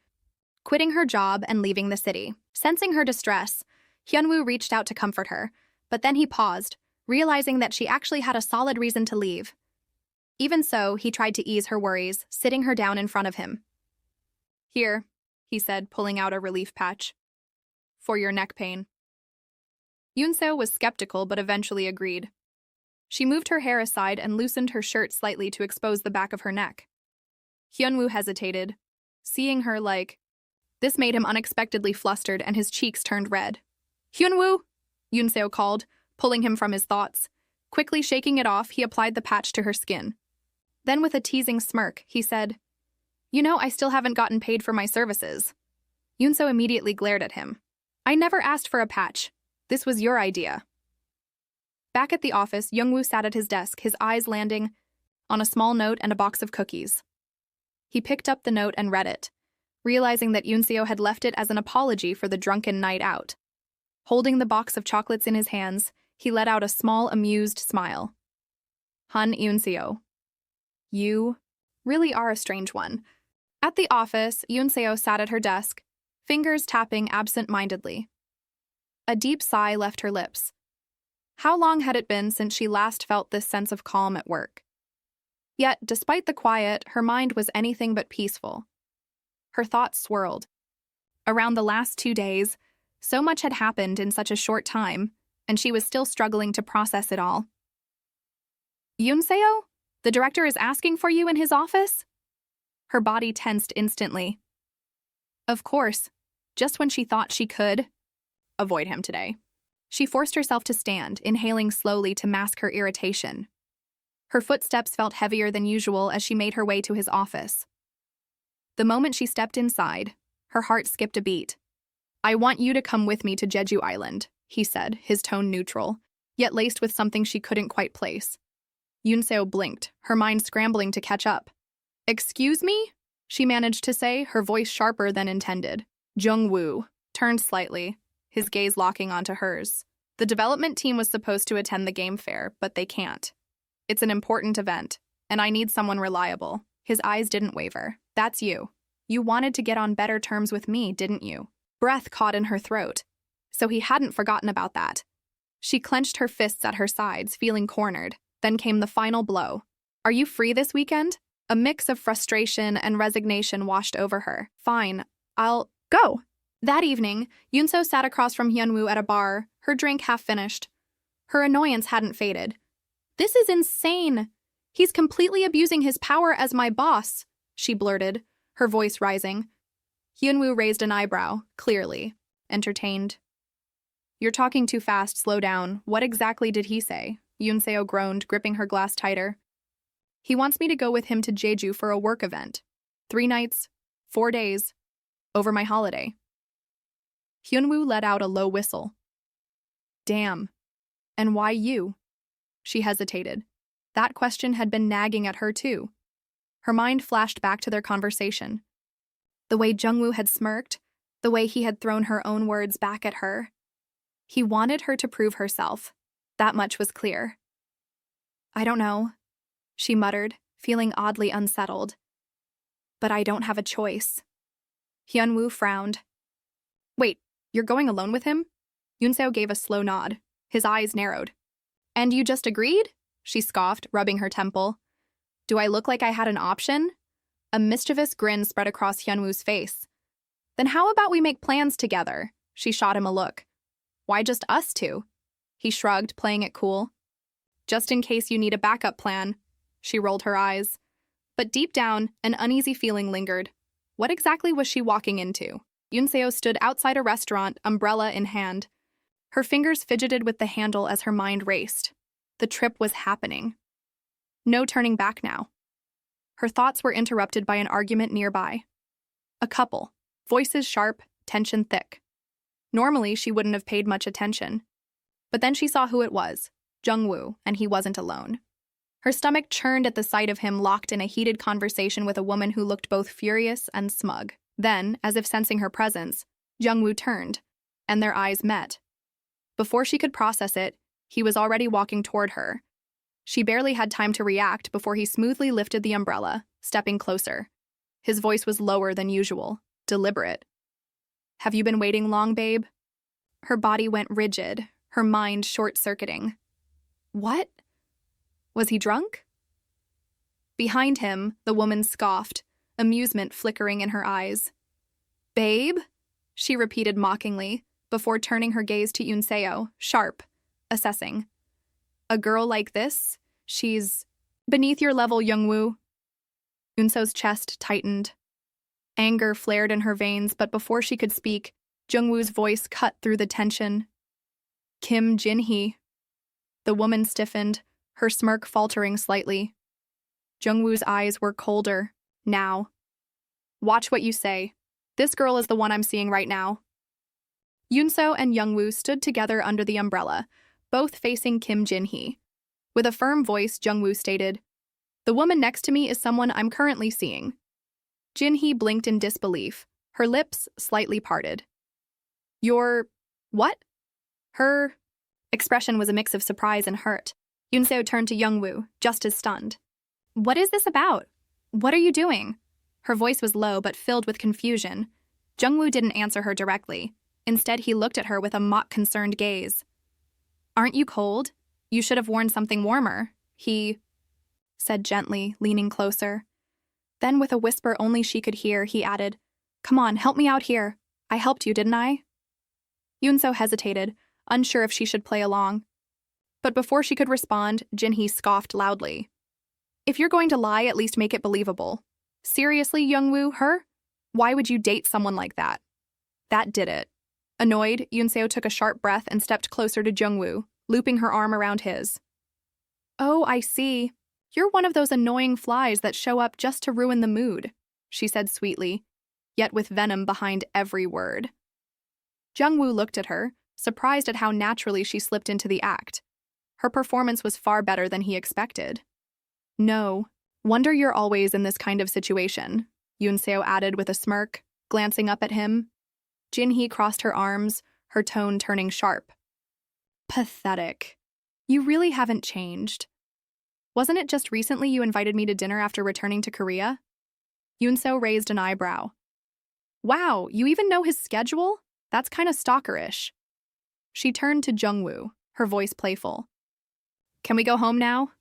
quitting her job and leaving the city. Sensing her distress, Hyunwoo reached out to comfort her, but then he paused, realizing that she actually had a solid reason to leave. Even so, he tried to ease her worries, sitting her down in front of him. "Here," he said, pulling out a relief patch. "For your neck pain." Yunseo was skeptical but eventually agreed. She moved her hair aside and loosened her shirt slightly to expose the back of her neck. Hyunwoo hesitated, seeing her this made him unexpectedly flustered and his cheeks turned red. "Hyunwoo!" Yunseo called, pulling him from his thoughts. Quickly shaking it off, he applied the patch to her skin. Then with a teasing smirk, he said, "You know, I still haven't gotten paid for my services." Yunseo immediately glared at him. "I never asked for a patch. This was your idea." Back at the office, Jungwoo sat at his desk, his eyes landing on a small note and a box of cookies. He picked up the note and read it, realizing that Yunseo had left it as an apology for the drunken night out. Holding the box of chocolates in his hands, he let out a small, amused smile. "Hun Yunseo, you really are a strange one. At the office, Yunseo sat at her desk, fingers tapping absent-mindedly. A deep sigh left her lips. How long had it been since she last felt this sense of calm at work? Yet, despite the quiet, her mind was anything but peaceful. Her thoughts swirled. Around the last 2 days, so much had happened in such a short time, and she was still struggling to process it all. Yunseo? The director is asking for you in his office? Her body tensed instantly. Of course, just when she thought she could avoid him today. She forced herself to stand, inhaling slowly to mask her irritation. Her footsteps felt heavier than usual as she made her way to his office. The moment she stepped inside, her heart skipped a beat. I want you to come with me to Jeju Island, he said, his tone neutral, yet laced with something she couldn't quite place. Yunseo blinked, her mind scrambling to catch up. Excuse me? She managed to say, her voice sharper than intended. Jungwoo turned slightly, his gaze locking onto hers. The development team was supposed to attend the game fair, but they can't. It's an important event, and I need someone reliable. His eyes didn't waver. That's you. You wanted to get on better terms with me, didn't you? Breath caught in her throat. So he hadn't forgotten about that. She clenched her fists at her sides, feeling cornered. Then came the final blow. Are you free this weekend? A mix of frustration and resignation washed over her. Fine, I'll go. That evening, Yunseo sat across from Hyunwoo at a bar, her drink half finished. Her annoyance hadn't faded. This is insane. He's completely abusing his power as my boss, she blurted, her voice rising. Hyunwoo raised an eyebrow, clearly entertained. You're talking too fast, slow down. What exactly did he say? Yunseo groaned, gripping her glass tighter. He wants me to go with him to Jeju for a work event. 3 nights, 4 days, over my holiday. Hyunwoo let out a low whistle. Damn. And why you? She hesitated. That question had been nagging at her too. Her mind flashed back to their conversation. The way Jungwoo had smirked, the way he had thrown her own words back at her. He wanted her to prove herself. That much was clear. I don't know, she muttered, feeling oddly unsettled. But I don't have a choice. Hyunwoo frowned. Wait, you're going alone with him? Yunseo gave a slow nod. His eyes narrowed. And you just agreed? She scoffed, rubbing her temple. Do I look like I had an option? A mischievous grin spread across Hyunwoo's face. Then how about we make plans together? She shot him a look. Why just us two? He shrugged, playing it cool. Just in case you need a backup plan. She rolled her eyes. But deep down, an uneasy feeling lingered. What exactly was she walking into? Yunseo stood outside a restaurant, umbrella in hand. Her fingers fidgeted with the handle as her mind raced. The trip was happening. No turning back now. Her thoughts were interrupted by an argument nearby. A couple, voices sharp, tension thick. Normally, she wouldn't have paid much attention. But then she saw who it was, Jungwoo, and he wasn't alone. Her stomach churned at the sight of him locked in a heated conversation with a woman who looked both furious and smug. Then, as if sensing her presence, Jungwoo turned, and their eyes met. Before she could process it, he was already walking toward her. She barely had time to react before he smoothly lifted the umbrella, stepping closer. His voice was lower than usual, deliberate. Have you been waiting long, babe? Her body went rigid, her mind short-circuiting. What? Was he drunk? Behind him, the woman scoffed, amusement flickering in her eyes. Babe? She repeated mockingly, before turning her gaze to Yunseo, sharp, assessing. A girl like this? She's beneath your level, Jungwoo. Yunseo's chest tightened. Anger flared in her veins, but before she could speak, Jungwoo's voice cut through the tension. Kim Jin-hee. The woman stiffened, her smirk faltering slightly. Jungwoo's eyes were colder, now. Watch what you say. This girl is the one I'm seeing right now. Yunseo and Jungwoo stood together under the umbrella, both facing Kim Jin-hee. With a firm voice, Jungwoo stated, The woman next to me is someone I'm currently seeing. Jin-hee blinked in disbelief, her lips slightly parted. Your... what? Her expression was a mix of surprise and hurt. Yunseo turned to Jungwoo, just as stunned. What is this about? What are you doing? Her voice was low but filled with confusion. Jungwoo didn't answer her directly. Instead, he looked at her with a mock-concerned gaze. "Aren't you cold? You should have worn something warmer," he said gently, leaning closer. Then, with a whisper only she could hear, he added, "Come on, help me out here. I helped you, didn't I?" Yoonso hesitated, unsure if she should play along. But before she could respond, Jinhee scoffed loudly. "If you're going to lie, at least make it believable. Seriously, Jungwoo, her? Why would you date someone like that?" That did it. Annoyed, Yoonseo took a sharp breath and stepped closer to Jungwoo, looping her arm around his. "Oh, I see. You're one of those annoying flies that show up just to ruin the mood," she said sweetly, yet with venom behind every word. Jungwoo looked at her, surprised at how naturally she slipped into the act. Her performance was far better than he expected. "No, wonder you're always in this kind of situation," Yoonseo added with a smirk, glancing up at him. Jinhee crossed her arms, her tone turning sharp. "Pathetic. You really haven't changed. Wasn't it just recently you invited me to dinner after returning to Korea?" Yoonseo raised an eyebrow. "Wow, you even know his schedule? That's kind of stalkerish." She turned to Jungwoo, her voice playful. "Can we go home now?"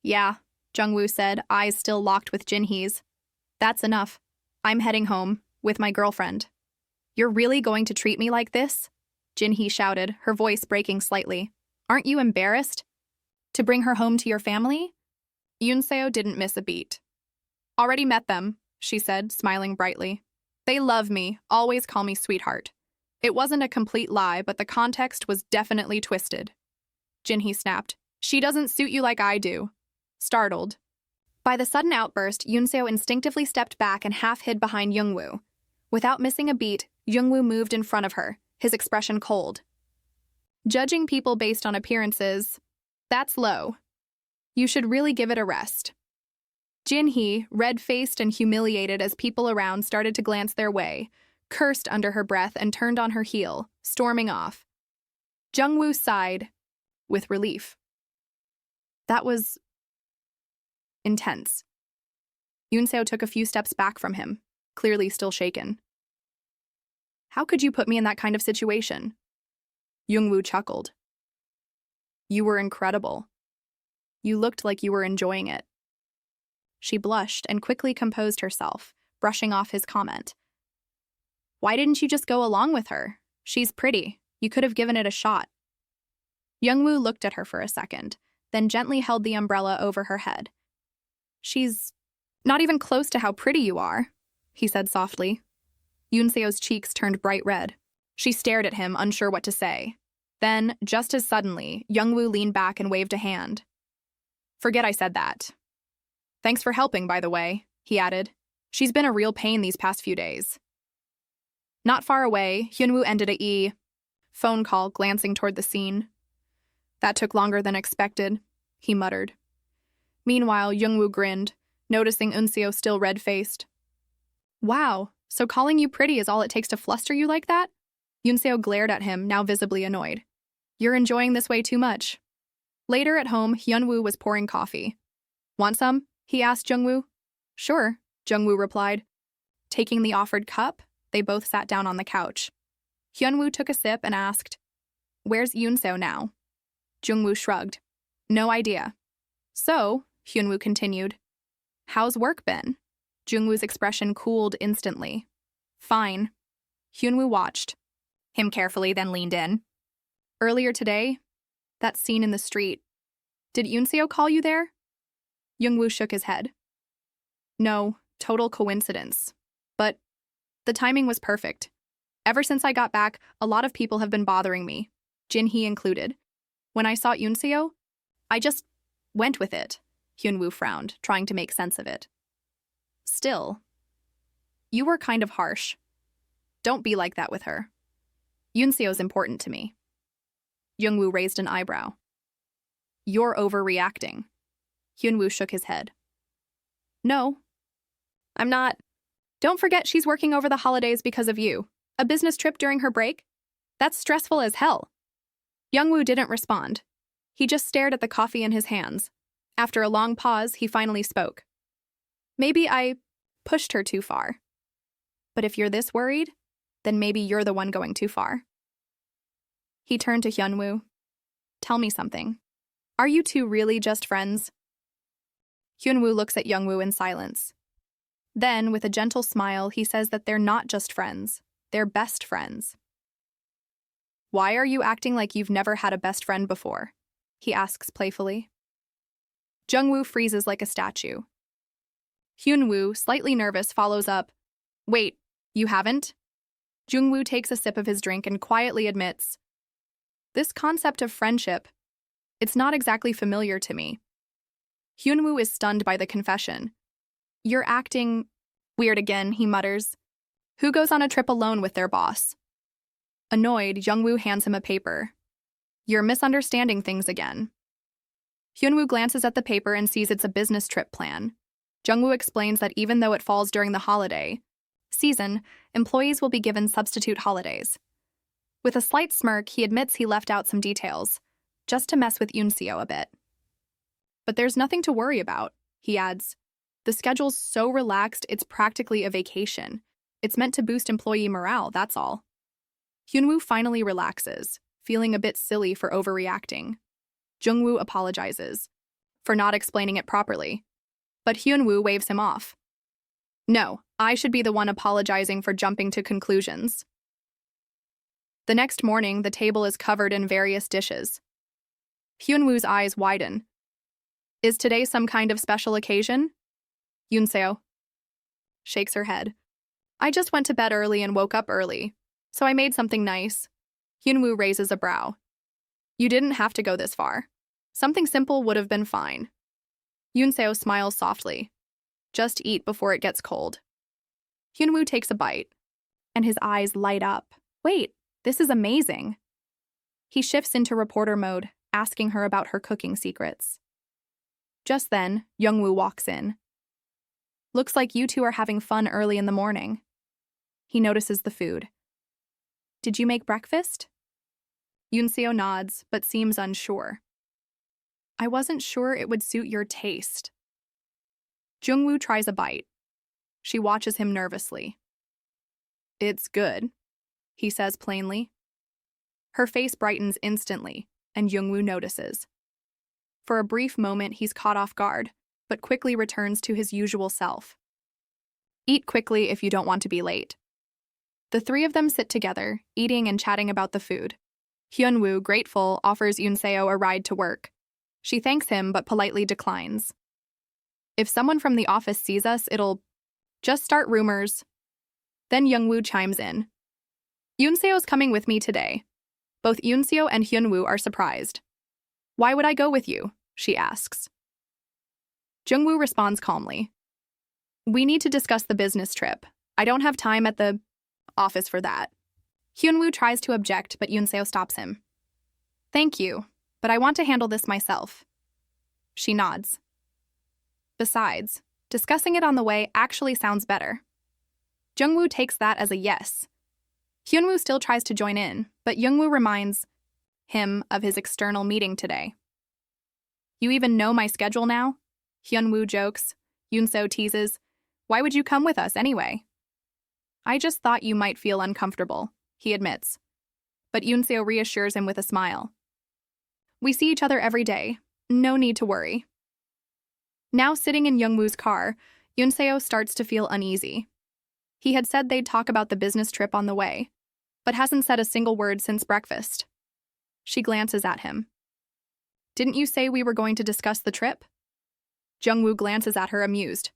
"Yeah," Jungwoo said, eyes still locked with Jinhee's. "That's enough. I'm heading home, with my girlfriend." "You're really going to treat me like this?" Jinhee shouted, her voice breaking slightly. "Aren't you embarrassed? To bring her home to your family?" Yoonseo didn't miss a beat. "Already met them," she said, smiling brightly. "They love me, always call me sweetheart." It wasn't a complete lie, but the context was definitely twisted. Jinhee snapped. "She doesn't suit you like I do." Startled by the sudden outburst, Yoonseo instinctively stepped back and half hid behind Jungwoo. Without missing a beat, Jungwoo moved in front of her, his expression cold. "Judging people based on appearances, that's low. You should really give it a rest." Jinhee, red-faced and humiliated as people around started to glance their way, cursed under her breath and turned on her heel, storming off. Jungwoo sighed, with relief. That was intense. Yoonseo took a few steps back from him, clearly still shaken. "How could you put me in that kind of situation?" Jungwoo chuckled. "You were incredible. You looked like you were enjoying it." She blushed and quickly composed herself, brushing off his comment. "Why didn't you just go along with her? She's pretty. You could have given it a shot." Jungwoo looked at her for a second, then gently held the umbrella over her head. "She's not even close to how pretty you are," he said softly. Yoonseo's cheeks turned bright red. She stared at him, unsure what to say. Then, just as suddenly, Jungwoo leaned back and waved a hand. "Forget I said that. Thanks for helping, by the way," he added. "She's been a real pain these past few days." Not far away, Hyunwoo ended a phone call, glancing toward the scene. "That took longer than expected," he muttered. Meanwhile, Jungwoo grinned, noticing Unseo still red-faced. "Wow, so calling you pretty is all it takes to fluster you like that?" Unseo glared at him, now visibly annoyed. "You're enjoying this way too much." Later at home, Hyunwoo was pouring coffee. "Want some?" he asked Jungwoo. "Sure," Jungwoo replied. Taking the offered cup, they both sat down on the couch. Hyunwoo took a sip and asked, "Where's Unseo now?" Jungwoo shrugged. "No idea." "So," Hyunwoo continued, "how's work been?" Jungwoo's expression cooled instantly. "Fine." Hyunwoo watched him carefully, then leaned in. "Earlier today, that scene in the street. Did Unseo call you there?" Jungwoo shook his head. "No, total coincidence. But the timing was perfect. Ever since I got back, a lot of people have been bothering me, Jinhee included. When I saw Unseo, I just went with it." Hyunwoo frowned, trying to make sense of it. "Still, you were kind of harsh. Don't be like that with her. Unseo's important to me." Jungwoo raised an eyebrow. "You're overreacting." Hyunwoo shook his head. "No, I'm not. Don't forget she's working over the holidays because of you. A business trip during her break? That's stressful as hell." Jungwoo didn't respond. He just stared at the coffee in his hands. After a long pause, he finally spoke. "Maybe I pushed her too far. But if you're this worried, then maybe you're the one going too far. He turned to Hyunwoo. Tell me something. Are you two really just friends? Hyunwoo looks at Jungwoo in silence. Then, with a gentle smile, he says that they're not just friends. They're best friends. Why are you acting like you've never had a best friend before? He asks playfully. Jungwoo freezes like a statue. Hyunwoo, slightly nervous, follows up. Wait, you haven't? Jungwoo takes a sip of his drink and quietly admits, this concept of friendship, it's not exactly familiar to me. Hyunwoo is stunned by the confession. You're acting weird again, he mutters. Who goes on a trip alone with their boss? Annoyed, Jungwoo hands him a paper. You're misunderstanding things again. Hyunwoo glances at the paper and sees it's a business trip plan. Jungwoo explains that even though it falls during the holiday season, employees will be given substitute holidays. With a slight smirk, he admits he left out some details, just to mess with Unseo a bit. But there's nothing to worry about, he adds. The schedule's so relaxed, it's practically a vacation. It's meant to boost employee morale, that's all. Hyunwoo finally relaxes, feeling a bit silly for overreacting. Jungwoo apologizes for not explaining it properly, but Hyunwoo waves him off. No, I should be the one apologizing for jumping to conclusions. The next morning, the table is covered in various dishes. Hyunwoo's eyes widen. Is today some kind of special occasion? Unseo shakes her head. I just went to bed early and woke up early, so I made something nice. Hyunwoo raises a brow. You didn't have to go this far. Something simple would have been fine. Unseo smiles softly. Just eat before it gets cold. Hyunwoo takes a bite, and his eyes light up. Wait, this is amazing. He shifts into reporter mode, asking her about her cooking secrets. Just then, Jungwoo walks in. Looks like you two are having fun early in the morning. He notices the food. Did you make breakfast? Unseo nods, but seems unsure. I wasn't sure it would suit your taste. Jungwoo tries a bite. She watches him nervously. It's good, he says plainly. Her face brightens instantly, and Jungwoo notices. For a brief moment, he's caught off guard, but quickly returns to his usual self. Eat quickly if you don't want to be late. The three of them sit together, eating and chatting about the food. Hyunwoo, grateful, offers Unseo a ride to work. She thanks him but politely declines. If someone from the office sees us, it'll just start rumors. Then Jungwoo chimes in. Unseo's coming with me today. Both Unseo and Hyunwoo are surprised. Why would I go with you? She asks. Jungwoo responds calmly. We need to discuss the business trip. I don't have time at the office for that. Hyunwoo tries to object, but Unseo stops him. Thank you, but I want to handle this myself. She nods. Besides, discussing it on the way actually sounds better. Jungwoo takes that as a yes. Hyunwoo still tries to join in, but Jungwoo reminds him of his external meeting today. You even know my schedule now? Hyunwoo jokes. Unseo teases. Why would you come with us anyway? I just thought you might feel uncomfortable, he admits. But Unseo reassures him with a smile. We see each other every day. No need to worry. Now sitting in Jungwoo's car, Unseo starts to feel uneasy. He had said they'd talk about the business trip on the way, but hasn't said a single word since breakfast. She glances at him. Didn't you say we were going to discuss the trip? Jungwoo glances at her amused.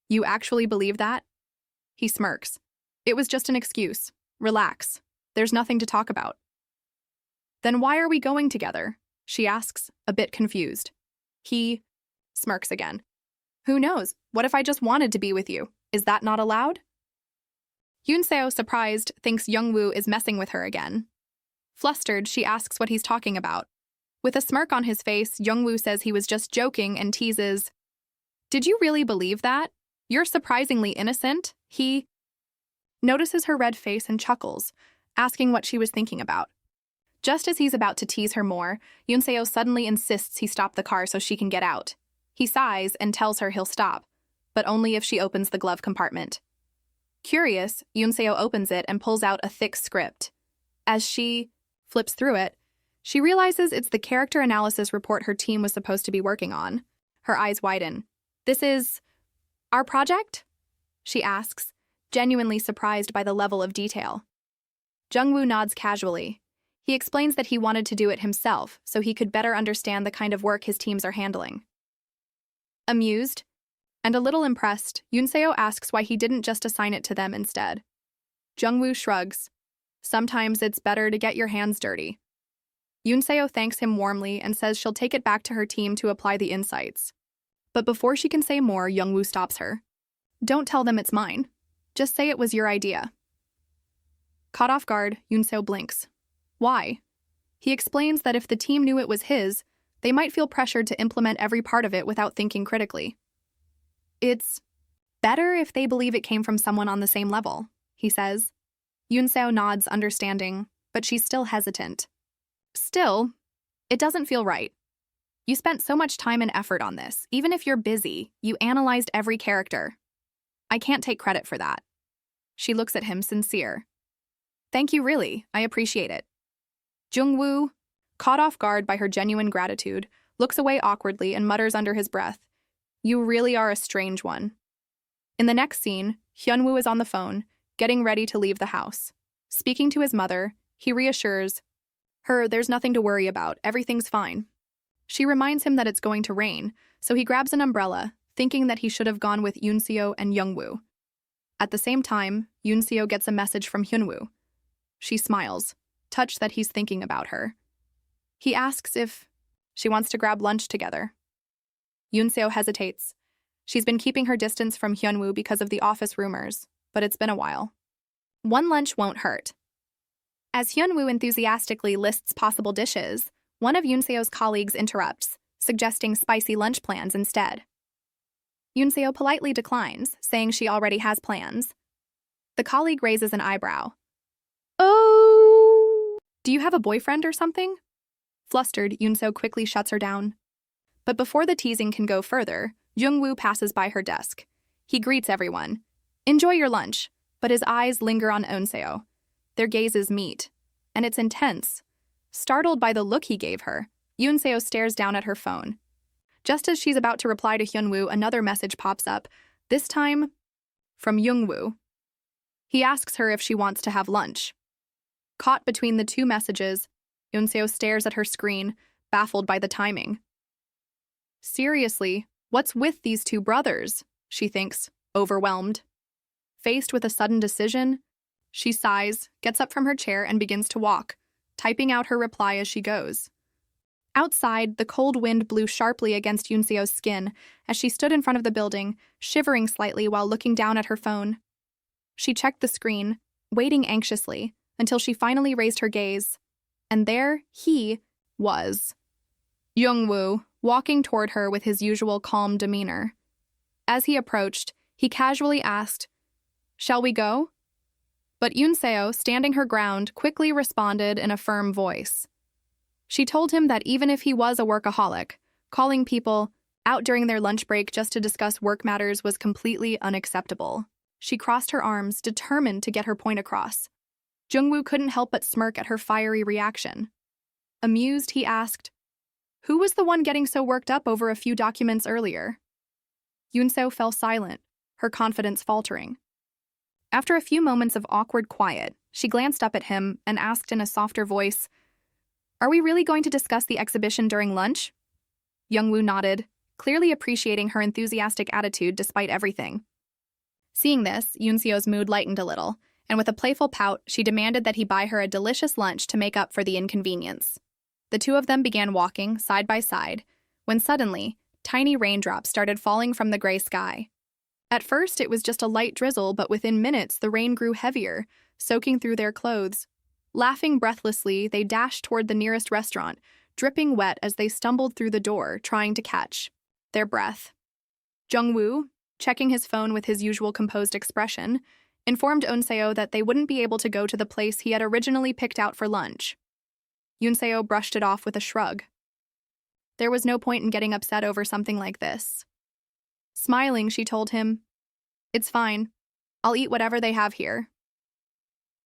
You actually believe that? He smirks. It was just an excuse. Relax. There's nothing to talk about. Then why are we going together? She asks, a bit confused. He smirks again. Who knows? What if I just wanted to be with you? Is that not allowed? Unseo, surprised, thinks Jungwoo is messing with her again. Flustered, she asks what he's talking about. With a smirk on his face, Jungwoo says he was just joking and teases. Did you really believe that? You're surprisingly innocent. He notices her red face and chuckles, asking what she was thinking about. Just as he's about to tease her more, Unseo suddenly insists he stop the car so she can get out. He sighs and tells her he'll stop, but only if she opens the glove compartment. Curious, Yunseo opens it and pulls out a thick script. As she flips through it, she realizes it's the character analysis report her team was supposed to be working on. Her eyes widen. "This is our project?" she asks, genuinely surprised by the level of detail. Jungwoo nods casually. He explains that he wanted to do it himself so he could better understand the kind of work his teams are handling. Amused and a little impressed, Yunseo asks why he didn't just assign it to them instead. Jungwoo shrugs. "Sometimes it's better to get your hands dirty." Yunseo thanks him warmly and says she'll take it back to her team to apply the insights. But before she can say more, Jungwoo stops her. "Don't tell them it's mine. Just say it was your idea." Caught off guard, Yunseo blinks. Why? He explains that if the team knew it was his, they might feel pressured to implement every part of it without thinking critically. "It's better if they believe it came from someone on the same level," he says. Yunseo nods, understanding, but she's still hesitant. "Still, it doesn't feel right. You spent so much time and effort on this. Even if you're busy, you analyzed every character. I can't take credit for that." She looks at him, sincere. "Thank you, really. I appreciate it." Jungwoo, caught off guard by her genuine gratitude, looks away awkwardly and mutters under his breath, "You really are a strange one." In the next scene, Hyunwoo is on the phone, getting ready to leave the house. Speaking to his mother, he reassures her there's nothing to worry about, everything's fine. She reminds him that it's going to rain, so he grabs an umbrella, thinking that he should have gone with Yunseo and Jungwoo. At the same time, Yunseo gets a message from Hyunwoo. She smiles, touched that he's thinking about her. He asks if she wants to grab lunch together. Yunseo hesitates. She's been keeping her distance from Hyunwoo because of the office rumors, but it's been a while. One lunch won't hurt. As Hyunwoo enthusiastically lists possible dishes, one of Yunseo's colleagues interrupts, suggesting spicy lunch plans instead. Yunseo politely declines, saying she already has plans. The colleague raises an eyebrow. "Oh, do you have a boyfriend or something?" Flustered, Yunseo quickly shuts her down. But before the teasing can go further, Jungwoo passes by her desk. He greets everyone. "Enjoy your lunch," but his eyes linger on Yunseo. Their gazes meet, and it's intense. Startled by the look he gave her, Yunseo stares down at her phone. Just as she's about to reply to Hyunwoo, another message pops up, this time from Jungwoo. He asks her if she wants to have lunch. Caught between the two messages, Yunseo stares at her screen, baffled by the timing. Seriously, what's with these two brothers? She thinks, overwhelmed. Faced with a sudden decision, she sighs, gets up from her chair, and begins to walk, typing out her reply as she goes. Outside, the cold wind blew sharply against Yunseo's skin as she stood in front of the building, shivering slightly while looking down at her phone. She checked the screen, waiting anxiously, until she finally raised her gaze. And there he was. Jungwoo, walking toward her with his usual calm demeanor. As he approached, he casually asked, "Shall we go?" But Yunseo, standing her ground, quickly responded in a firm voice. She told him that even if he was a workaholic, calling people out during their lunch break just to discuss work matters was completely unacceptable. She crossed her arms, determined to get her point across. Jungwoo couldn't help but smirk at her fiery reaction. Amused, he asked, "Who was the one getting so worked up over a few documents earlier?" Yunseo fell silent, her confidence faltering. After a few moments of awkward quiet, she glanced up at him and asked in a softer voice, "Are we really going to discuss the exhibition during lunch?" Jungwoo nodded, clearly appreciating her enthusiastic attitude despite everything. Seeing this, Yunseo's mood lightened a little, and with a playful pout, she demanded that he buy her a delicious lunch to make up for the inconvenience. The two of them began walking, side by side, when suddenly, tiny raindrops started falling from the gray sky. At first, it was just a light drizzle, but within minutes, the rain grew heavier, soaking through their clothes. Laughing breathlessly, they dashed toward the nearest restaurant, dripping wet as they stumbled through the door, trying to catch their breath. Jungwoo, checking his phone with his usual composed expression, informed Yunseo that they wouldn't be able to go to the place he had originally picked out for lunch. Yunseo brushed it off with a shrug. There was no point in getting upset over something like this. Smiling, she told him, "It's fine. I'll eat whatever they have here."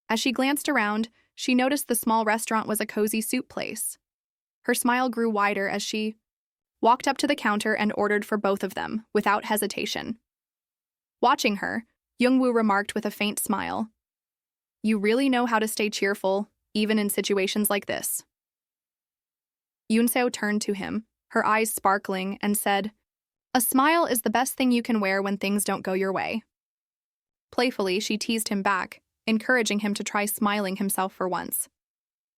As she glanced around, she noticed the small restaurant was a cozy soup place. Her smile grew wider as she walked up to the counter and ordered for both of them, without hesitation. Watching her, Jungwoo remarked with a faint smile, "You really know how to stay cheerful, even in situations like this." Yunseo turned to him, her eyes sparkling, and said, "A smile is the best thing you can wear when things don't go your way." Playfully, she teased him back, encouraging him to try smiling himself for once.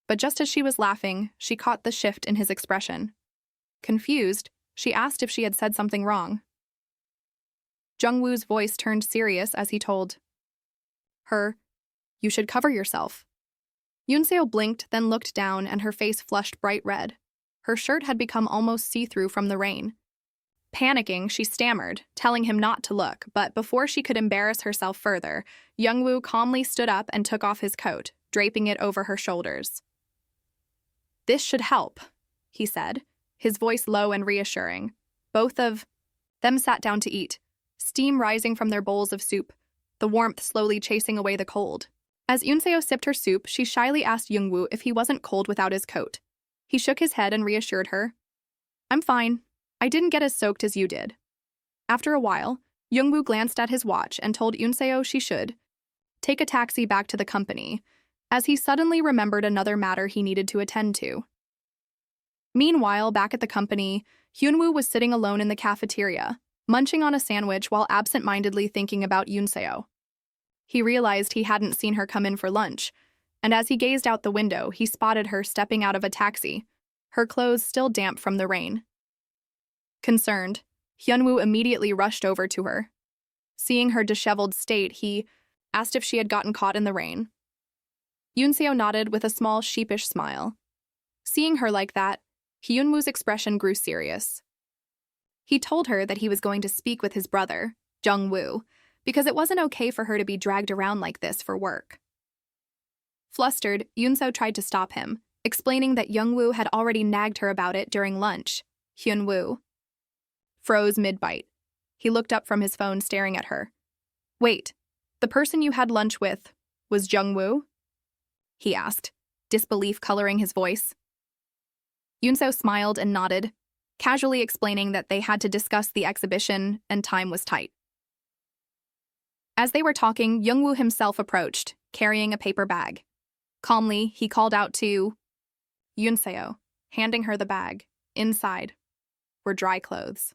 But just as she was laughing, she caught the shift in his expression. Confused, she asked if she had said something wrong. Jungwoo's voice turned serious as he told her, "You should cover yourself." Yunseo blinked, then looked down, and her face flushed bright red. Her shirt had become almost see-through from the rain. Panicking, she stammered, telling him not to look, but before she could embarrass herself further, Jungwoo calmly stood up and took off his coat, draping it over her shoulders. "This should help," he said, his voice low and reassuring. Both of them sat down to eat, steam rising from their bowls of soup, the warmth slowly chasing away the cold. As Yunseo sipped her soup, she shyly asked Jungwoo if he wasn't cold without his coat. He shook his head and reassured her, "I'm fine. I didn't get as soaked as you did." After a while, Jungwoo glanced at his watch and told Yunseo she should take a taxi back to the company, as he suddenly remembered another matter he needed to attend to. Meanwhile, back at the company, Hyunwoo was sitting alone in the cafeteria, munching on a sandwich while absent-mindedly thinking about Yunseo. He realized he hadn't seen her come in for lunch, and as he gazed out the window, he spotted her stepping out of a taxi, her clothes still damp from the rain. Concerned, Hyunwoo immediately rushed over to her. Seeing her disheveled state, he asked if she had gotten caught in the rain. Yunseo nodded with a small sheepish smile. Seeing her like that, Hyunwoo's expression grew serious. He told her that he was going to speak with his brother, Jungwoo, because it wasn't okay for her to be dragged around like this for work. Flustered, Yunseo tried to stop him, explaining that Jungwoo had already nagged her about it during lunch. Hyunwoo froze mid-bite. He looked up from his phone, staring at her. "Wait, the person you had lunch with was Jungwoo?" he asked, disbelief coloring his voice. Yunseo smiled and nodded, casually explaining that they had to discuss the exhibition and time was tight. As they were talking, Jungwoo himself approached, carrying a paper bag. Calmly, he called out to Yunseo, handing her the bag. Inside were dry clothes.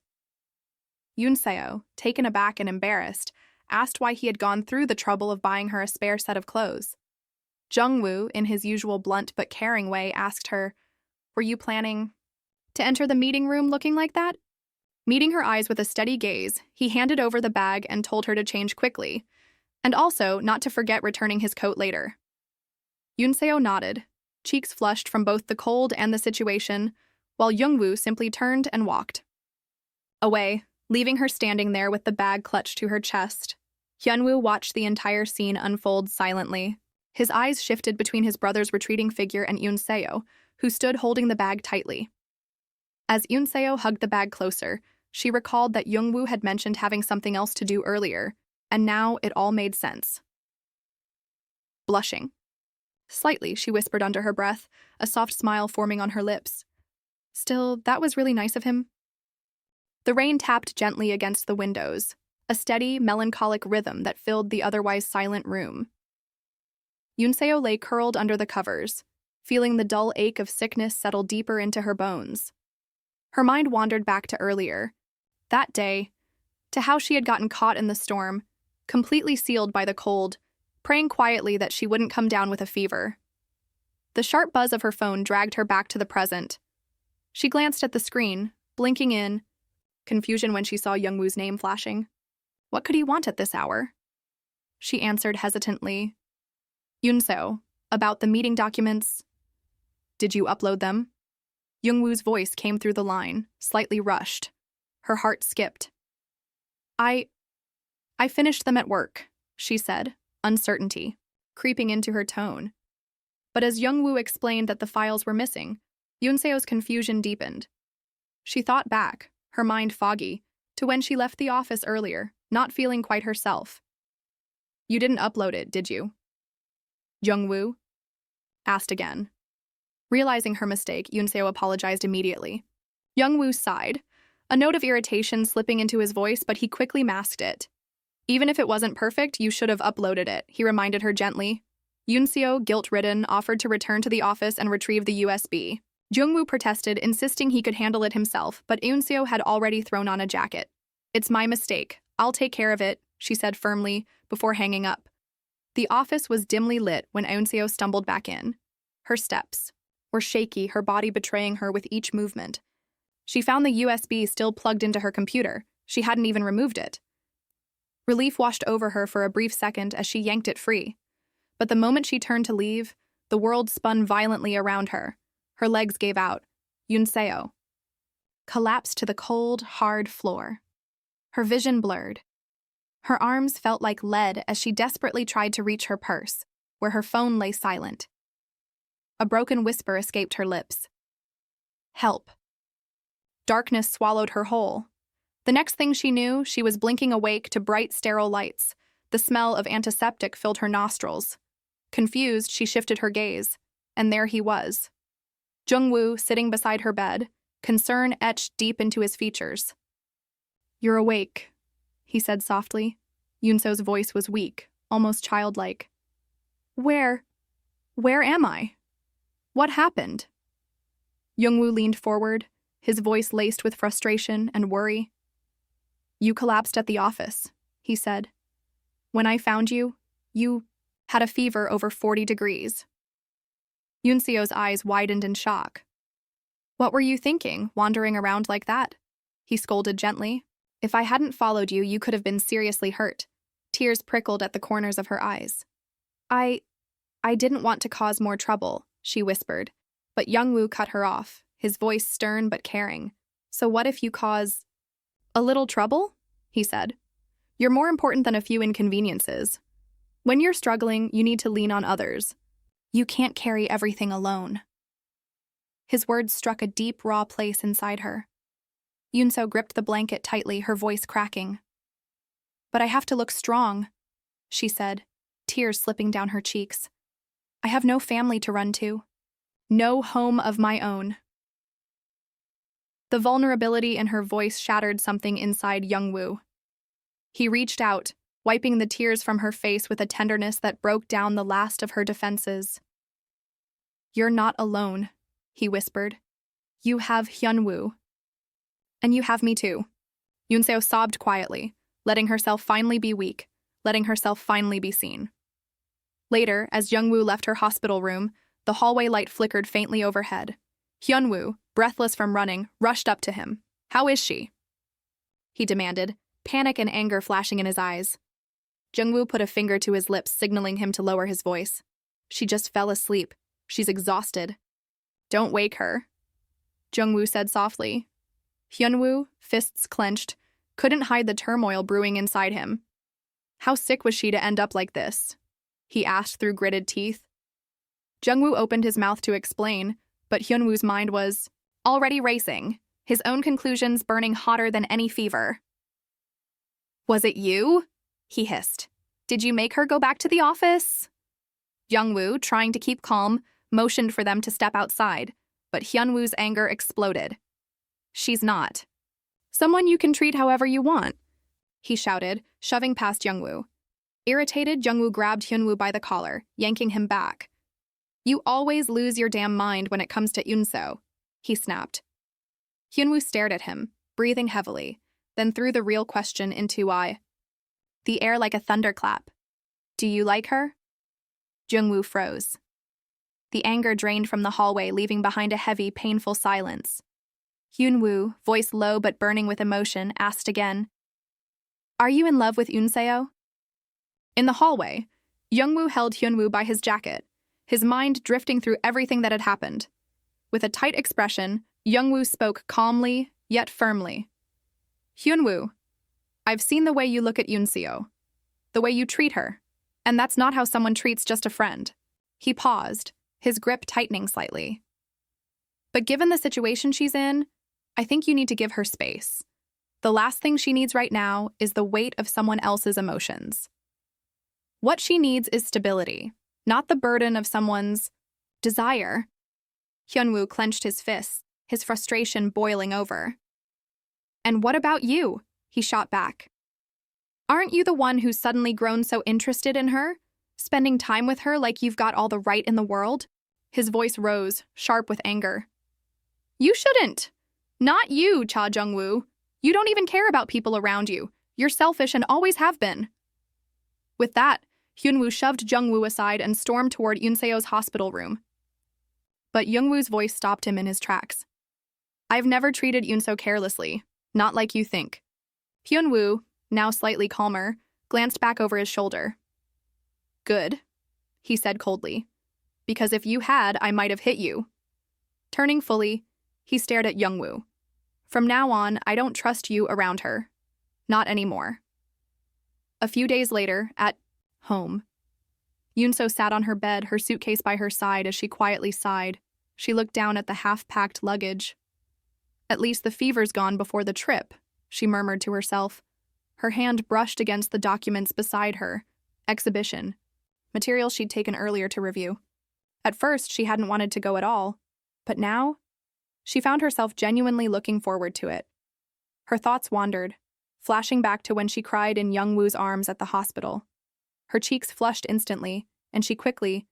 Yunseo, taken aback and embarrassed, asked why he had gone through the trouble of buying her a spare set of clothes. Jungwoo, in his usual blunt but caring way, asked her, "Were you planning to enter the meeting room looking like that?" Meeting her eyes with a steady gaze, he handed over the bag and told her to change quickly, and also not to forget returning his coat later. Yunseo nodded, cheeks flushed from both the cold and the situation, while Jungwoo simply turned and walked away, leaving her standing there with the bag clutched to her chest. Hyunwoo watched the entire scene unfold silently. His eyes shifted between his brother's retreating figure and Yunseo, who stood holding the bag tightly. As Yunseo hugged the bag closer, she recalled that Jungwoo had mentioned having something else to do earlier, and now it all made sense. Blushing slightly, she whispered under her breath, a soft smile forming on her lips. "Still, that was really nice of him." The rain tapped gently against the windows, a steady, melancholic rhythm that filled the otherwise silent room. Yunseo lay curled under the covers, feeling the dull ache of sickness settle deeper into her bones. Her mind wandered back to earlier, that day, to how she had gotten caught in the storm, completely sealed by the cold, praying quietly that she wouldn't come down with a fever. The sharp buzz of her phone dragged her back to the present. She glanced at the screen, blinking in confusion when she saw Jungwoo's name flashing. What could he want at this hour? She answered hesitantly, "Yunseo, about the meeting documents. Did you upload them?" Jungwoo's voice came through the line, slightly rushed. Her heart skipped. I finished them at work," she said, uncertainty creeping into her tone. But as Jungwoo explained that the files were missing, Yunseo's confusion deepened. She thought back, her mind foggy, to when she left the office earlier, not feeling quite herself. "You didn't upload it, did you?" Jungwoo asked again. Realizing her mistake, Yunseo apologized immediately. Jungwoo sighed, a note of irritation slipping into his voice, but he quickly masked it. "Even if it wasn't perfect, you should have uploaded it," he reminded her gently. Yunseo, guilt-ridden, offered to return to the office and retrieve the USB. Jungwoo protested, insisting he could handle it himself, but Yunseo had already thrown on a jacket. "It's my mistake. I'll take care of it," she said firmly, before hanging up. The office was dimly lit when Yunseo stumbled back in. Her steps were shaky, her body betraying her with each movement. She found the USB still plugged into her computer. She hadn't even removed it. Relief washed over her for a brief second as she yanked it free. But the moment she turned to leave, the world spun violently around her. Her legs gave out. Yunseo collapsed to the cold, hard floor. Her vision blurred. Her arms felt like lead as she desperately tried to reach her purse, where her phone lay silent. A broken whisper escaped her lips. "Help." Darkness swallowed her whole. The next thing she knew, she was blinking awake to bright, sterile lights. The smell of antiseptic filled her nostrils. Confused, she shifted her gaze, and there he was. Jungwoo, sitting beside her bed, concern etched deep into his features. "You're awake," he said softly. Yunso's voice was weak, almost childlike. Where am I? What happened?" Jungwoo leaned forward, his voice laced with frustration and worry. "You collapsed at the office," he said. "When I found you, you had a fever over 40 degrees. Yunseo's eyes widened in shock. "What were you thinking, wandering around like that?" he scolded gently. "If I hadn't followed you, you could have been seriously hurt." Tears prickled at the corners of her eyes. I didn't want to cause more trouble," she whispered, but Jungwoo cut her off, his voice stern but caring. "So what if you cause a little trouble?" he said. "You're more important than a few inconveniences. When you're struggling, you need to lean on others. You can't carry everything alone." His words struck a deep, raw place inside her. Yunseo gripped the blanket tightly, her voice cracking. "But I have to look strong," she said, tears slipping down her cheeks. "I have no family to run to. No home of my own." The vulnerability in her voice shattered something inside Jungwoo. He reached out, wiping the tears from her face with a tenderness that broke down the last of her defenses. "You're not alone," he whispered. "You have Hyunwoo. And you have me too." Yunseo sobbed quietly, letting herself finally be weak, letting herself finally be seen. Later, as Jungwoo left her hospital room, the hallway light flickered faintly overhead. Hyunwoo, breathless from running, rushed up to him. "How is she?" he demanded, panic and anger flashing in his eyes. Jungwoo put a finger to his lips, signaling him to lower his voice. "She just fell asleep. She's exhausted." "Don't wake her," Jungwoo said softly. Hyunwoo, fists clenched, couldn't hide the turmoil brewing inside him. How sick was she to end up like this? He asked through gritted teeth. Jungwoo opened his mouth to explain, but Hyunwoo's mind was already racing, his own conclusions burning hotter than any fever. "Was it you?" he hissed. "Did you make her go back to the office?" Jungwoo, trying to keep calm, motioned for them to step outside, but Hyunwoo's anger exploded. "She's not. Someone you can treat however you want," he shouted, shoving past Jungwoo. Irritated, Jungwoo grabbed Hyunwoo by the collar, yanking him back. "You always lose your damn mind when it comes to Yunseo," he snapped. Hyunwoo stared at him, breathing heavily, then threw the real question into the air like a thunderclap. "Do you like her?" Jungwoo froze. The anger drained from the hallway, leaving behind a heavy, painful silence. Hyunwoo, voice low but burning with emotion, asked again, "Are you in love with Yunseo?" In the hallway, Jungwoo held Hyunwoo by his jacket, his mind drifting through everything that had happened. With a tight expression, Jungwoo spoke calmly, yet firmly. "Hyunwoo, I've seen the way you look at Yunseo, the way you treat her, and that's not how someone treats just a friend." He paused, his grip tightening slightly. "But given the situation she's in, I think you need to give her space. The last thing she needs right now is the weight of someone else's emotions. What she needs is stability, not the burden of someone's desire. Hyunwoo clenched his fists, his frustration boiling over. And what about you? He shot back. Aren't you the one who's suddenly grown so interested in her? Spending time with her like you've got all the right in the world? His voice rose, sharp with anger. You shouldn't. Not you, Cha Jungwoo. You don't even care about people around you. You're selfish and always have been. With that, Hyunwoo shoved Jungwoo aside and stormed toward Yoonseo's hospital room. But Jungwoo's voice stopped him in his tracks. I've never treated Yoonso carelessly, not like you think. Hyunwoo, now slightly calmer, glanced back over his shoulder. Good, he said coldly, because if you had, I might have hit you. Turning fully, he stared at Jungwoo. From now on, I don't trust you around her. Not anymore. A few days later, at home, Yoonso sat on her bed, her suitcase by her side as she quietly sighed. She looked down at the half-packed luggage. At least the fever's gone before the trip, she murmured to herself. Her hand brushed against the documents beside her. Exhibition. Materials she'd taken earlier to review. At first, she hadn't wanted to go at all, but now, she found herself genuinely looking forward to it. Her thoughts wandered, flashing back to when she cried in Jungwoo's arms at the hospital. Her cheeks flushed instantly, and she quickly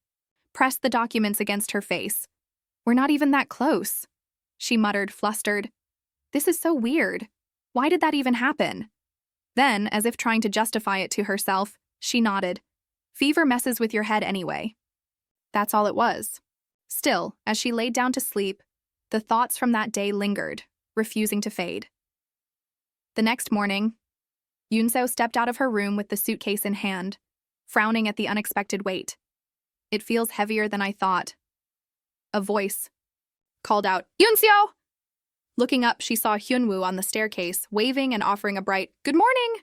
pressed the documents against her face. We're not even that close, she muttered, flustered. This is so weird. Why did that even happen? Then, as if trying to justify it to herself, she nodded. Fever messes with your head anyway. That's all it was. Still, as she laid down to sleep, the thoughts from that day lingered, refusing to fade. The next morning, Yoonso stepped out of her room with the suitcase in hand, frowning at the unexpected weight. It feels heavier than I thought. A voice called out, Yoonseo! Looking up, she saw Hyunwoo on the staircase, waving and offering a bright, Good morning!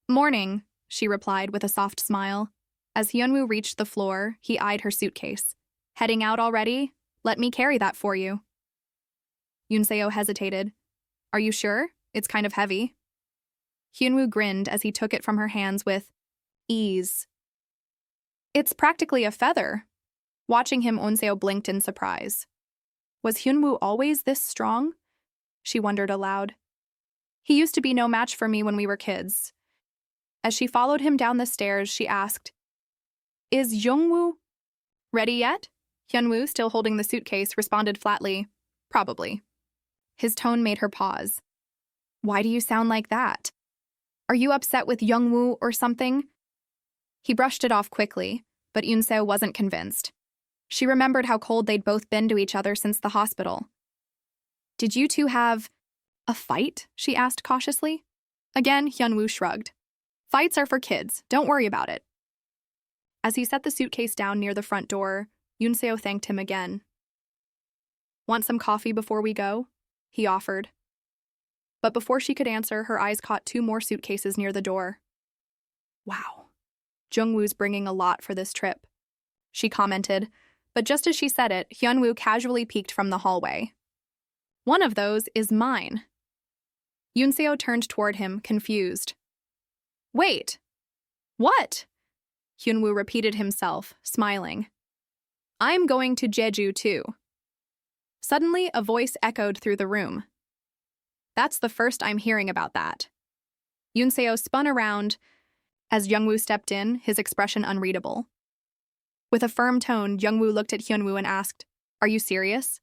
Morning, she replied with a soft smile. As Hyunwoo reached the floor, he eyed her suitcase. Heading out already? Let me carry that for you. Yoonseo hesitated. Are you sure? It's kind of heavy. Hyunwoo grinned as he took it from her hands with ease. It's practically a feather. Watching him, Onseo blinked in surprise. Was Hyunwoo always this strong? She wondered aloud. He used to be no match for me when we were kids. As she followed him down the stairs, she asked, Is Jungwoo ready yet? Hyunwoo, still holding the suitcase, responded flatly, Probably. His tone made her pause. Why do you sound like that? Are you upset with Jungwoo or something? He brushed it off quickly, but Yoonseo wasn't convinced. She remembered how cold they'd both been to each other since the hospital. Did you two have a fight? She asked cautiously. Again, Hyunwoo shrugged. Fights are for kids. Don't worry about it. As he set the suitcase down near the front door, Yoonseo thanked him again. Want some coffee before we go? He offered. But before she could answer, her eyes caught two more suitcases near the door. Wow. Jungwoo's bringing a lot for this trip, she commented, but just as she said it, Hyunwoo casually peeked from the hallway. One of those is mine. Yoonseo turned toward him, confused. Wait. What? Hyunwoo repeated himself, smiling. I'm going to Jeju too. Suddenly, a voice echoed through the room. That's the first I'm hearing about that. Yoonseo spun around as Jungwoo stepped in, his expression unreadable. With a firm tone, Jungwoo looked at Hyunwoo and asked, Are you serious?